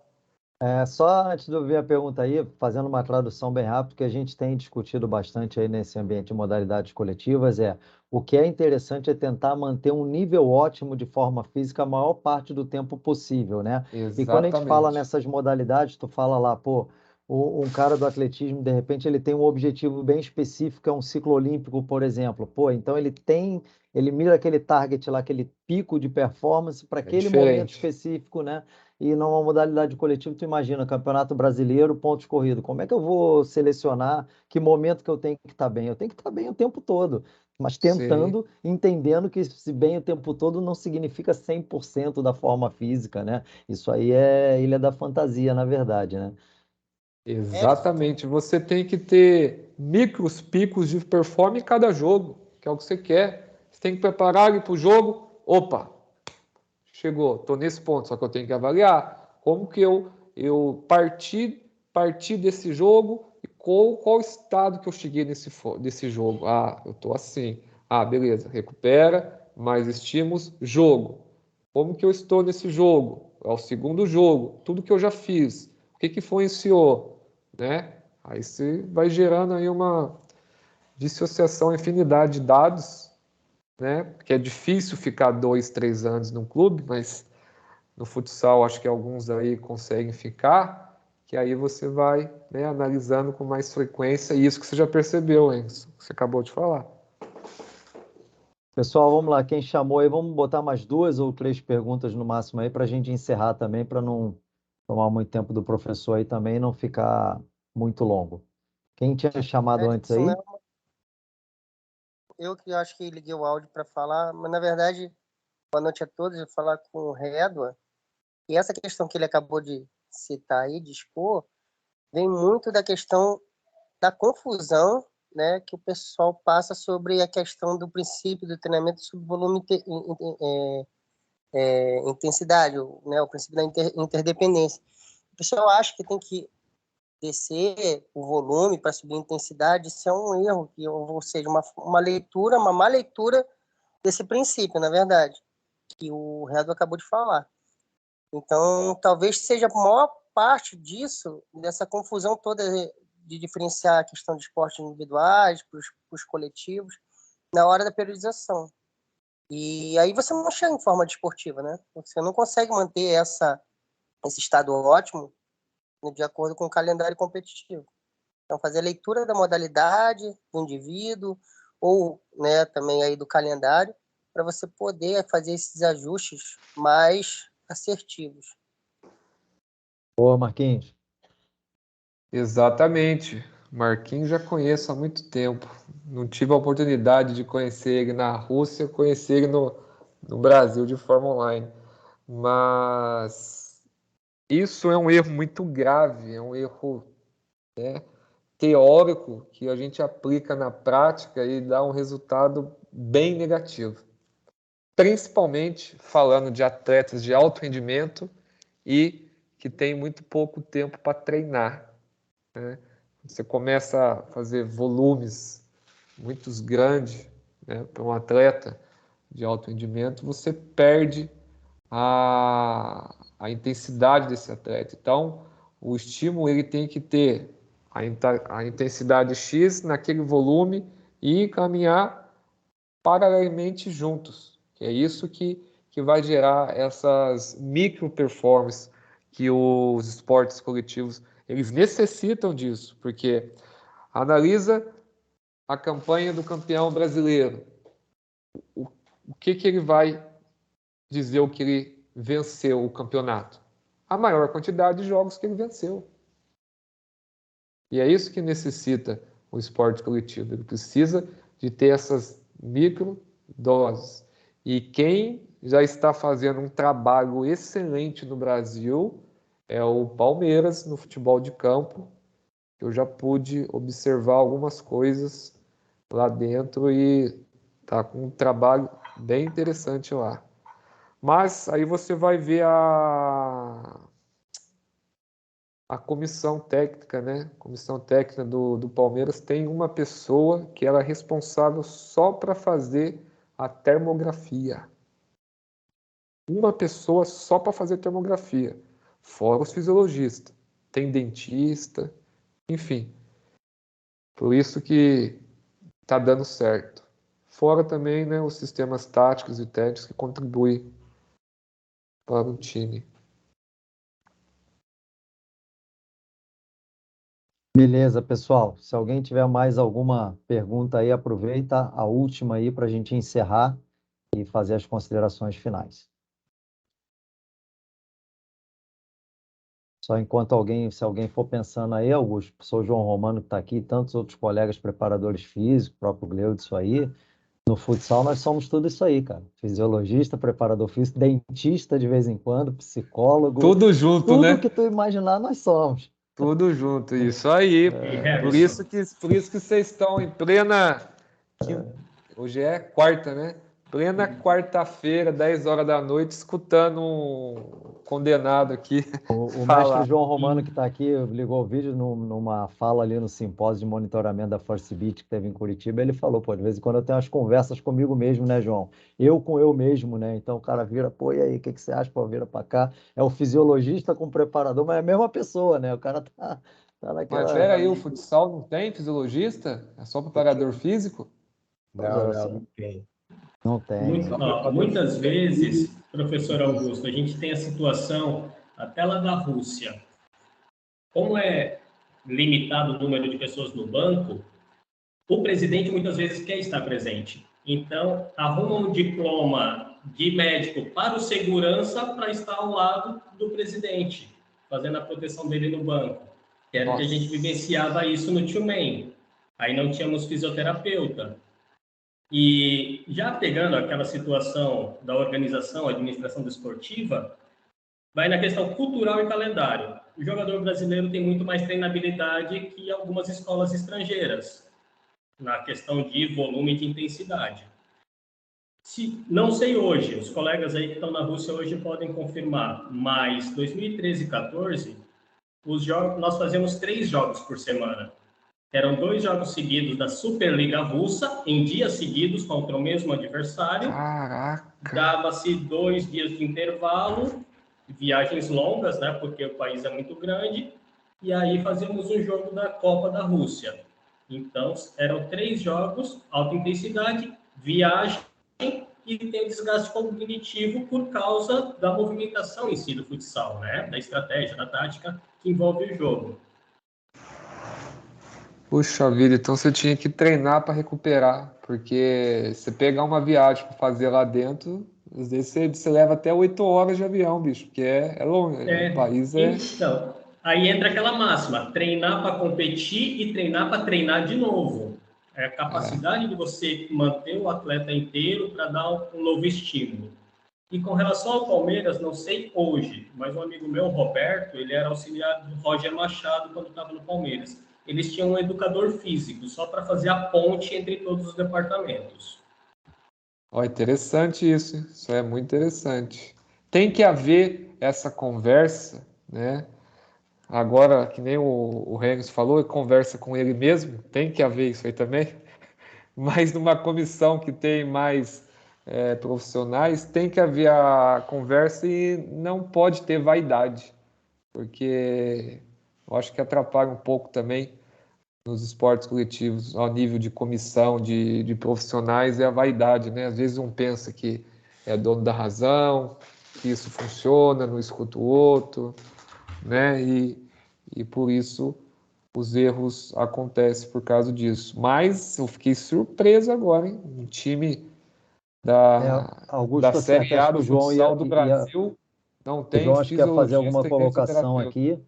Só antes de eu ver a pergunta aí, fazendo uma tradução bem rápida, que a gente tem discutido bastante aí nesse ambiente de modalidades coletivas, o que é interessante é tentar manter um nível ótimo de forma física a maior parte do tempo possível, né? E quando a gente fala Exatamente. nessas modalidades, tu fala lá, pô, um cara do atletismo, de repente, ele tem um objetivo bem específico, é um ciclo olímpico, por exemplo. Pô, então ele mira aquele target lá, aquele pico de performance para É aquele momento diferente. específico, né? E numa modalidade coletiva, tu imagina, Campeonato Brasileiro, pontos corridos. Como é que eu vou selecionar que momento que eu tenho que estar bem? Eu tenho que estar bem o tempo todo, mas Sim, tentando, entendendo que se bem o tempo todo não significa 100% da forma física, né? Isso aí é ilha da fantasia, na verdade, né? exatamente. Você tem que ter micros picos de performance em cada jogo, que é o que você quer. Você tem que preparar ele para o jogo. Opa, chegou, estou nesse ponto, só que eu tenho que avaliar como que eu parti desse jogo e qual estado que eu cheguei nesse jogo. Ah, eu estou assim. Ah, beleza, recupera, mais estímulos, jogo. Como que eu estou nesse jogo? É o segundo jogo, tudo que eu já fiz, o que que influenciou, né? Aí você vai gerando aí uma dissociação, infinidade de dados, né? Porque é difícil ficar 2, 3 anos num clube, mas no futsal acho que alguns aí conseguem ficar, que aí você vai, né, analisando com mais frequência, e isso que você já percebeu, Enzo, que você acabou de falar. Pessoal, vamos lá. Quem chamou aí, vamos botar mais 2 ou 3 perguntas no máximo aí para a gente encerrar também, para não tomar muito tempo do professor aí também e não ficar muito longo. Quem tinha chamado antes Edson, aí? eu que acho que liguei o áudio para falar, mas na verdade, boa noite a todos, eu vou falar com o Redua, e essa questão que ele acabou de citar aí, de expor, vem muito da questão da confusão, né, que o pessoal passa sobre a questão do princípio do treinamento sobre volume intensidade, né, o princípio da interdependência. O pessoal acha que tem que descer o volume para subir a intensidade, isso é um erro, ou seja, uma leitura, uma má leitura desse princípio, na verdade, que o Redo acabou de falar. Então, talvez seja a maior parte disso, dessa confusão toda de diferenciar a questão de esportes individuais para os coletivos, na hora da periodização. E aí você não chega em forma desportiva, né? Você não consegue manter esse estado ótimo de acordo com o calendário competitivo. Então, fazer a leitura da modalidade do indivíduo ou, né, também aí do calendário para você poder fazer esses ajustes mais assertivos. Boa, Marquinhos. Exatamente. Marquinhos já conheço há muito tempo. Não tive a oportunidade de conhecer ele na Rússia, conhecer ele no Brasil de forma online. Mas isso é um erro muito grave, é um erro, né, teórico que a gente aplica na prática e dá um resultado bem negativo. Principalmente falando de atletas de alto rendimento e que tem muito pouco tempo para treinar, né? Você começa a fazer volumes muito grandes, né, para um atleta de alto rendimento, você perde a intensidade desse atleta. Então, o estímulo ele tem que ter a intensidade X naquele volume e caminhar paralelamente juntos. É isso que vai gerar essas micro performances que os esportes coletivos eles necessitam disso, porque analisa a campanha do campeão brasileiro. O que ele vai dizer o que ele venceu o campeonato? A maior quantidade de jogos que ele venceu. E é isso que necessita o esporte coletivo. Ele precisa de ter essas micro doses. E quem já está fazendo um trabalho excelente no Brasil é o Palmeiras no futebol de campo. Eu já pude observar algumas coisas lá dentro e tá com um trabalho bem interessante lá. Mas aí você vai ver a comissão técnica, né? A comissão técnica do Palmeiras tem uma pessoa que ela é responsável só para fazer a termografia. Uma pessoa só para fazer termografia. Fora os fisiologistas. Tem dentista, enfim. Por isso que está dando certo. Fora também, né, os sistemas táticos e técnicos que contribuem para o time. Beleza, pessoal. Se alguém tiver mais alguma pergunta aí, aproveita a última aí para a gente encerrar e fazer as considerações finais. Só enquanto se alguém for pensando aí, Augusto, o professor João Romano que está aqui, tantos outros colegas preparadores físicos, o próprio Gleudo, isso aí, no futsal nós somos tudo isso aí, cara. Fisiologista, preparador físico, dentista de vez em quando, psicólogo. Tudo junto, tudo né? Tudo que tu imaginar nós somos. Tudo junto, isso aí. Por isso que vocês estão em plena... Hoje é quarta, né? Plena quarta-feira, 10 horas da noite, escutando um condenado aqui. O mestre João Romano, que está aqui, ligou o vídeo numa fala ali no simpósio de monitoramento da First Beat que teve em Curitiba. Ele falou, pô, de vez em quando eu tenho umas conversas comigo mesmo, né, João? Eu com eu mesmo, né? Então o cara vira, pô, e aí, o que você acha? Pô, vira para cá. É o fisiologista com o preparador, mas é a mesma pessoa, né? O cara tá naquela... Mas peraí, o futsal não tem fisiologista? É só preparador físico? Não tem. Não tem. Muitas vezes, professor Augusto, a gente tem a situação até lá da Rússia. Como é limitado o número de pessoas no banco, o presidente muitas vezes quer estar presente. Então, arruma um diploma de médico para o segurança para estar ao lado do presidente, fazendo a proteção dele no banco. Que era que a gente vivenciava isso no Tio-Man. Aí não tínhamos fisioterapeuta. E já pegando aquela situação da organização, administração desportiva, vai na questão cultural e calendário. O jogador brasileiro tem muito mais treinabilidade que algumas escolas estrangeiras, na questão de volume e de intensidade. Não sei hoje, os colegas aí que estão na Rússia hoje podem confirmar, mas 2013 e 2014, nós fazíamos 3 jogos por semana. Eram 2 jogos seguidos da Superliga Russa, em dias seguidos contra o mesmo adversário. Caraca! Dava-se 2 dias de intervalo viagens longas, né, porque o país é muito grande, e aí fazíamos um jogo da Copa da Rússia. Então, eram 3 jogos, alta intensidade, viagem e tem desgaste cognitivo por causa da movimentação em si do futsal, né, da estratégia, da tática que envolve o jogo. Puxa vida, então você tinha que treinar para recuperar, porque você pegar uma viagem para fazer lá dentro, às vezes você leva até 8 horas de avião, bicho, porque é longe, o país é... Então, aí entra aquela máxima, treinar para competir e treinar para treinar de novo. É a capacidade de você manter o atleta inteiro para dar um novo estímulo. E com relação ao Palmeiras, não sei hoje, mas um amigo meu, Roberto, ele era auxiliar do Roger Machado quando estava no Palmeiras. Eles tinham um educador físico, só para fazer a ponte entre todos os departamentos. Ó, interessante isso, hein? Isso é muito interessante. Tem que haver essa conversa, né? Agora, que nem o Renos falou, conversa com ele mesmo, tem que haver isso aí também. Mas numa comissão que tem mais profissionais, tem que haver a conversa e não pode ter vaidade, porque eu acho que atrapalha um pouco também nos esportes coletivos, ao nível de comissão, de profissionais, é a vaidade, né? Às vezes um pensa que é dono da razão, que isso funciona, não escuta o outro, né? E por isso os erros acontecem por causa disso. Mas eu fiquei surpreso agora, hein? Um time da Augusto, assim, Série até A acho que do o João futsal do Brasil não o tem João acho que ia fazer alguma fisiologista e colocação fisioterapeuta. aqui.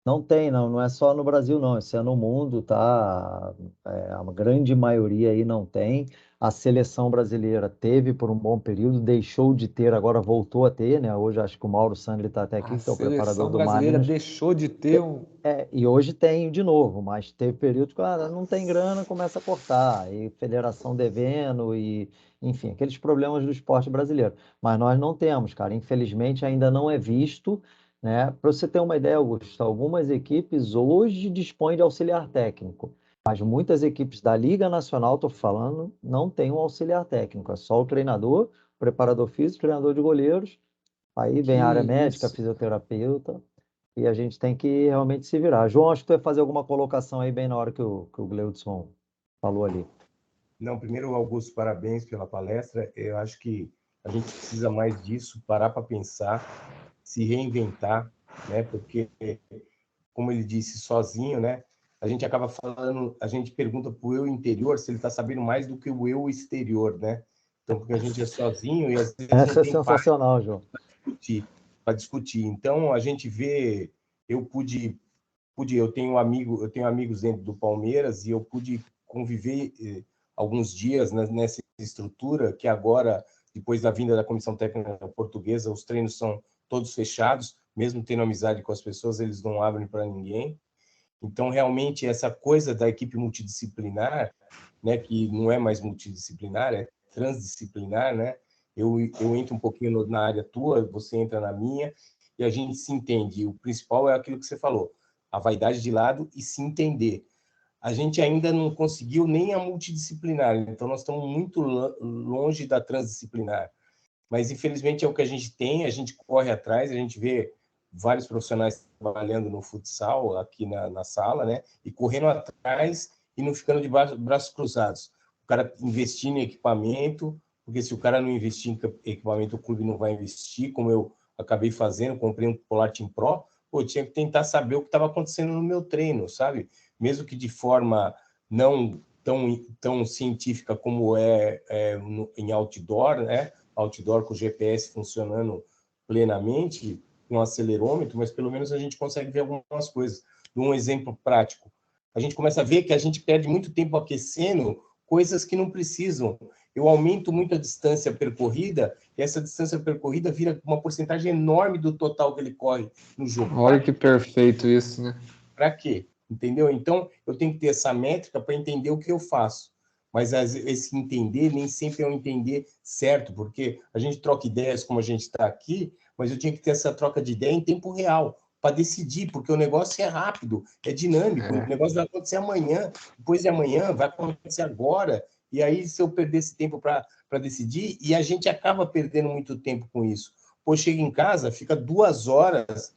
Não tem, não é só no Brasil, não. Isso é no mundo, tá? A grande maioria aí não tem. A seleção brasileira teve por um bom período, deixou de ter, agora voltou a ter, né? Hoje acho que o Mauro Sandri está até aqui, A que é o preparador seleção do brasileira Marinos. deixou de ter um... E hoje tem de novo, mas teve período que não tem grana, começa a cortar, e federação devendo, e enfim, aqueles problemas do esporte brasileiro. Mas nós não temos, cara. Infelizmente ainda não é visto, né? Para você ter uma ideia, Augusto, algumas equipes hoje dispõem de auxiliar técnico, mas muitas equipes da Liga Nacional, estou falando, não tem um auxiliar técnico, é só o treinador, preparador físico, treinador de goleiros, aí Que vem a área médica, isso. fisioterapeuta. E a gente tem que realmente se virar. João, acho que tu ia fazer alguma colocação aí bem na hora que o Gleudson falou ali. Não, primeiro, Augusto, parabéns pela palestra. Eu acho que a gente precisa mais disso, parar para pensar, se reinventar, né? Porque, como ele disse, sozinho, né? A gente acaba falando, a gente pergunta para o eu interior se ele está sabendo mais do que o eu exterior, né? Então, porque a gente é sozinho e às vezes Essa não é tem pai sensacional, João. para discutir. Então, a gente vê, eu eu tenho amigos dentro do Palmeiras e eu pude conviver alguns dias nessa estrutura que agora, depois da vinda da comissão técnica portuguesa, os treinos são todos fechados, mesmo tendo amizade com as pessoas, eles não abrem para ninguém. Então, realmente, essa coisa da equipe multidisciplinar, né, que não é mais multidisciplinar, é transdisciplinar, né? Eu entro um pouquinho na área tua, você entra na minha, e a gente se entende. O principal é aquilo que você falou, a vaidade de lado e se entender. A gente ainda não conseguiu nem a multidisciplinar, então nós estamos muito longe da transdisciplinar. Mas, infelizmente, é o que a gente tem, a gente corre atrás, a gente vê vários profissionais trabalhando no futsal aqui na sala, né? E correndo atrás e não ficando de braços cruzados. O cara investindo em equipamento, porque se o cara não investir em equipamento, o clube não vai investir, como eu acabei fazendo, comprei um Polar Team Pro, eu tinha que tentar saber o que estava acontecendo no meu treino, sabe? Mesmo que de forma não tão científica como em outdoor, né? Outdoor com o GPS funcionando plenamente, com um acelerômetro, mas pelo menos a gente consegue ver algumas coisas. Um exemplo prático, a gente começa a ver que a gente perde muito tempo aquecendo coisas que não precisam. Eu aumento muito a distância percorrida e essa distância percorrida vira uma porcentagem enorme do total que ele corre no jogo. Olha que perfeito isso, né? Para quê? Entendeu? Então, eu tenho que ter essa métrica para entender o que eu faço. Mas esse entender nem sempre é um entender certo, porque a gente troca ideias como a gente está aqui, mas eu tinha que ter essa troca de ideia em tempo real, para decidir, porque o negócio é rápido, é dinâmico, o negócio vai acontecer amanhã, depois de amanhã, vai acontecer agora, e aí se eu perder esse tempo para decidir, e a gente acaba perdendo muito tempo com isso, Pô, chega em casa, fica 2 horas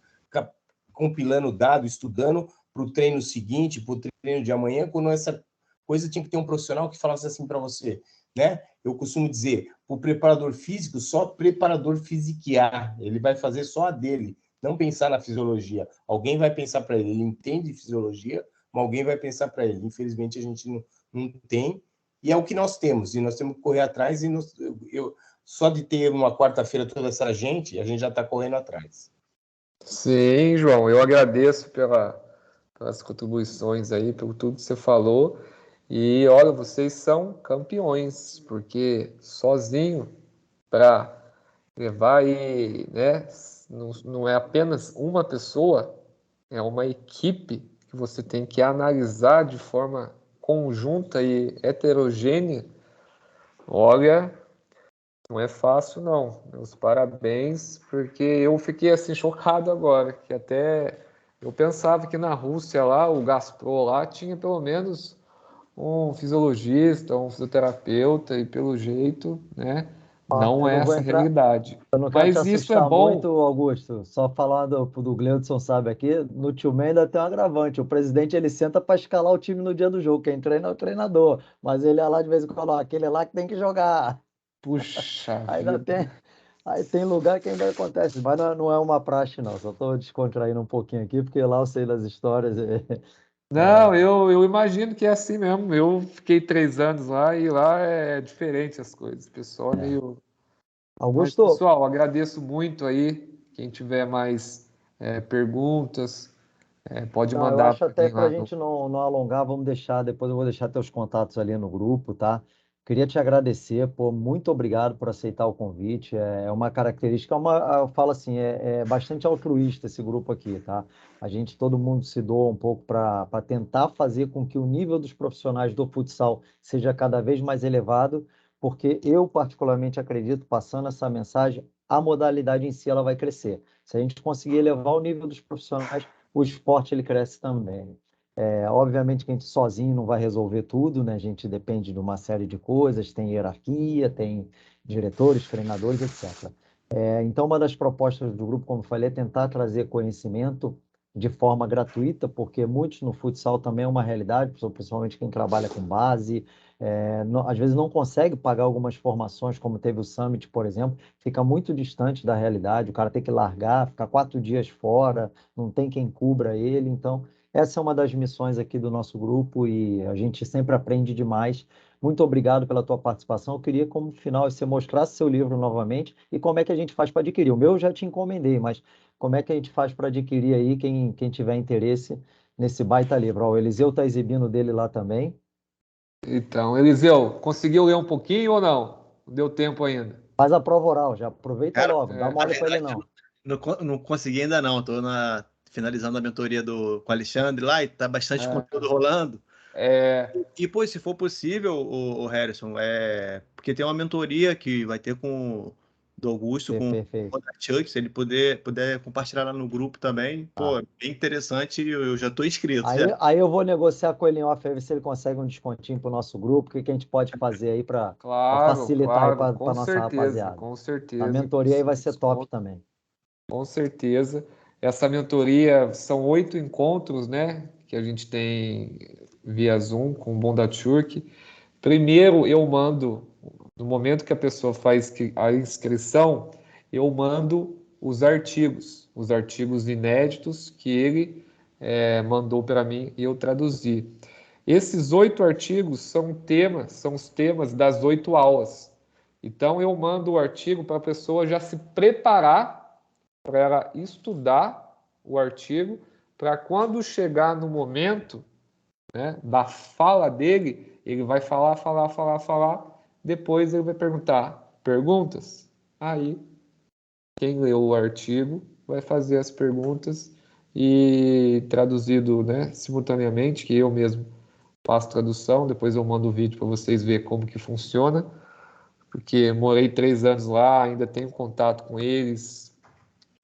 compilando dado, estudando para o treino seguinte, para o treino de amanhã, quando essa coisa tinha que ter um profissional que falasse assim para você, né? Eu costumo dizer, o preparador físico, só preparador fisiquear, ele vai fazer só a dele, não pensar na fisiologia. Alguém vai pensar para ele, ele entende de fisiologia, mas alguém vai pensar para ele. Infelizmente, a gente não tem, e é o que nós temos, e nós temos que correr atrás, e só de ter uma quarta-feira toda essa gente, a gente já está correndo atrás. Sim, João, eu agradeço pelas contribuições aí, pelo tudo que você falou. E olha, vocês são campeões, porque sozinho para levar e, né, não é apenas uma pessoa, é uma equipe que você tem que analisar de forma conjunta e heterogênea. Olha, não é fácil, não. Meus parabéns, porque eu fiquei assim chocado agora, que até eu pensava que na Rússia lá, o Gazprom lá tinha pelo menos um fisiologista, um fisioterapeuta, e pelo jeito, né, Ó, não eu é não vou essa a entrar, realidade. eu não quero te Mas isso é assustar bom. muito, Augusto. Só falar do Gleudson, sabe aqui, no Tio ainda tem um agravante. O presidente ele senta para escalar o time no dia do jogo. Quem treina é o treinador. Mas ele é lá de vez em quando, ó, aquele é lá que tem que jogar. Puxa Ainda vida. tem, aí tem lugar que ainda acontece, mas não é uma praxe, não. Só estou descontraindo um pouquinho aqui, porque lá eu sei das histórias. Não, eu imagino que é assim mesmo. Eu fiquei 3 anos lá e lá é diferente as coisas. O pessoal é meio. Mas, Augusto, pessoal, agradeço muito aí. Quem tiver mais perguntas, pode não, eu mandar acho para até mim para a lá no. gente não alongar, vamos deixar, depois eu vou deixar teus contatos ali no grupo, tá? Queria te agradecer, pô, muito obrigado por aceitar o convite. É uma característica, eu falo assim, é bastante altruísta esse grupo aqui, tá? A gente, todo mundo se doa um pouco para tentar fazer com que o nível dos profissionais do futsal seja cada vez mais elevado, porque eu particularmente acredito, passando essa mensagem, a modalidade em si ela vai crescer. Se a gente conseguir elevar o nível dos profissionais, o esporte ele cresce também. Obviamente que a gente sozinho não vai resolver tudo, né? A gente depende de uma série de coisas, tem hierarquia, tem diretores, treinadores, etc. Então, uma das propostas do grupo, como eu falei, é tentar trazer conhecimento de forma gratuita, porque muitos no futsal também é uma realidade, principalmente quem trabalha com base, às vezes não consegue pagar algumas formações, como teve o Summit, por exemplo, fica muito distante da realidade, o cara tem que largar, ficar 4 dias fora, não tem quem cubra ele, então essa é uma das missões aqui do nosso grupo e a gente sempre aprende demais. Muito obrigado pela tua participação. Eu queria, como final, que você mostrasse seu livro novamente e como é que a gente faz para adquirir. O meu eu já te encomendei, mas como é que a gente faz para adquirir aí, quem tiver interesse nesse baita livro? Ó, o Eliseu está exibindo dele lá também. Então, Eliseu, conseguiu ler um pouquinho ou não? Não deu tempo ainda. Faz a prova oral, já aproveita Cara, logo, não dá É, na mole com ele verdade, eu não. não consegui ainda não. Estou finalizando a mentoria com o Alexandre lá e tá bastante conteúdo rolando. é, E, pô, se for possível, o Harrison, porque tem uma mentoria que vai ter do Augusto com o Perfeito. Chuck, se ele puder compartilhar lá no grupo também, pô, Tá. é bem interessante, eu já estou inscrito, Aí, já. aí eu vou negociar com ele em off, aí ver se ele consegue um descontinho para o nosso grupo, o que que a gente pode fazer aí para claro, facilitar aí claro, para com a nossa certeza, rapaziada. com A certeza. mentoria aí vai Esse ser top desconto, também. com certeza. Essa mentoria são 8 encontros, né? Que a gente tem via Zoom com o Bondatchurk. Primeiro, eu mando, no momento que a pessoa faz a inscrição, eu mando os artigos inéditos que ele mandou para mim e eu traduzi. Esses 8 artigos são os temas das 8 aulas. Então, eu mando o artigo para a pessoa já se preparar para ela estudar o artigo, para quando chegar no momento, né, da fala dele, ele vai falar, depois ele vai perguntar perguntas. Aí, quem leu o artigo vai fazer as perguntas e traduzido, né, simultaneamente, que eu mesmo faço tradução, depois eu mando o vídeo para vocês verem como que funciona, porque morei 3 anos lá, ainda tenho contato com eles,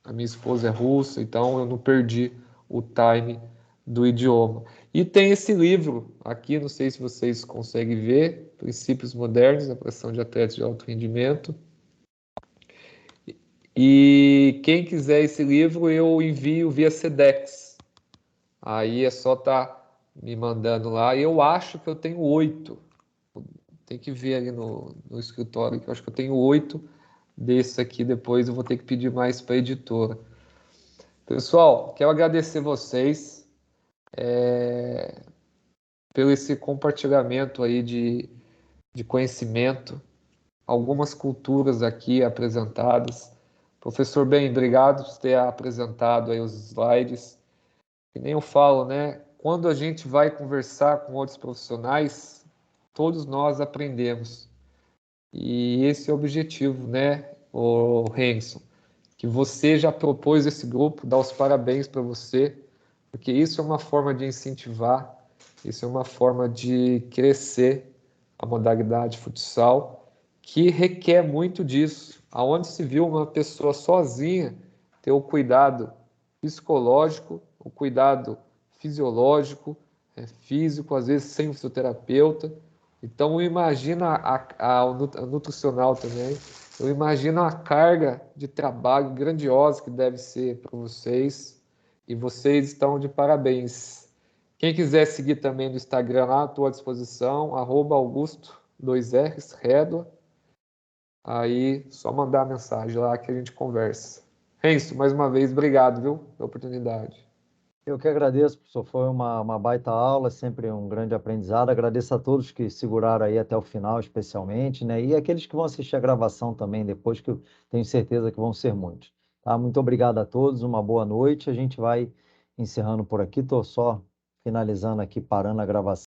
a minha esposa é russa, então eu não perdi o time do idioma. E tem esse livro aqui, não sei se vocês conseguem ver, Princípios Modernos da Pressão de Atletas de Alto Rendimento. E quem quiser esse livro, eu envio via Sedex. Aí é só estar me mandando lá. Eu acho que eu tenho 8. Tem que ver ali no escritório, que eu acho que eu tenho 8 desses aqui. Depois eu vou ter que pedir mais para a editora. Pessoal, quero agradecer vocês pelo esse compartilhamento aí de conhecimento, algumas culturas aqui apresentadas. Professor Ben, obrigado por ter apresentado aí os slides. Que nem eu falo, né? Quando a gente vai conversar com outros profissionais, todos nós aprendemos. E esse é o objetivo, né, o Renson? Que você já propôs esse grupo, dá os parabéns para você, porque isso é uma forma de incentivar, isso é uma forma de crescer a modalidade futsal, que requer muito disso. Aonde se viu uma pessoa sozinha ter o cuidado psicológico, o cuidado fisiológico, físico, às vezes sem fisioterapeuta. Então, imagina a nutricional também. Eu imagino a carga de trabalho grandiosa que deve ser para vocês. E vocês estão de parabéns. Quem quiser seguir também no Instagram lá, estou à disposição, @Augusto, 2Rs, Rédua. Aí, só mandar a mensagem lá que a gente conversa. Renzo, mais uma vez, obrigado, viu, pela oportunidade. Eu que agradeço, professor. Foi uma baita aula, sempre um grande aprendizado. Agradeço a todos que seguraram aí até o final, especialmente, né? E aqueles que vão assistir a gravação também depois, que eu tenho certeza que vão ser muitos. Tá? Muito obrigado a todos, uma boa noite. A gente vai encerrando por aqui. Estou só finalizando aqui, parando a gravação.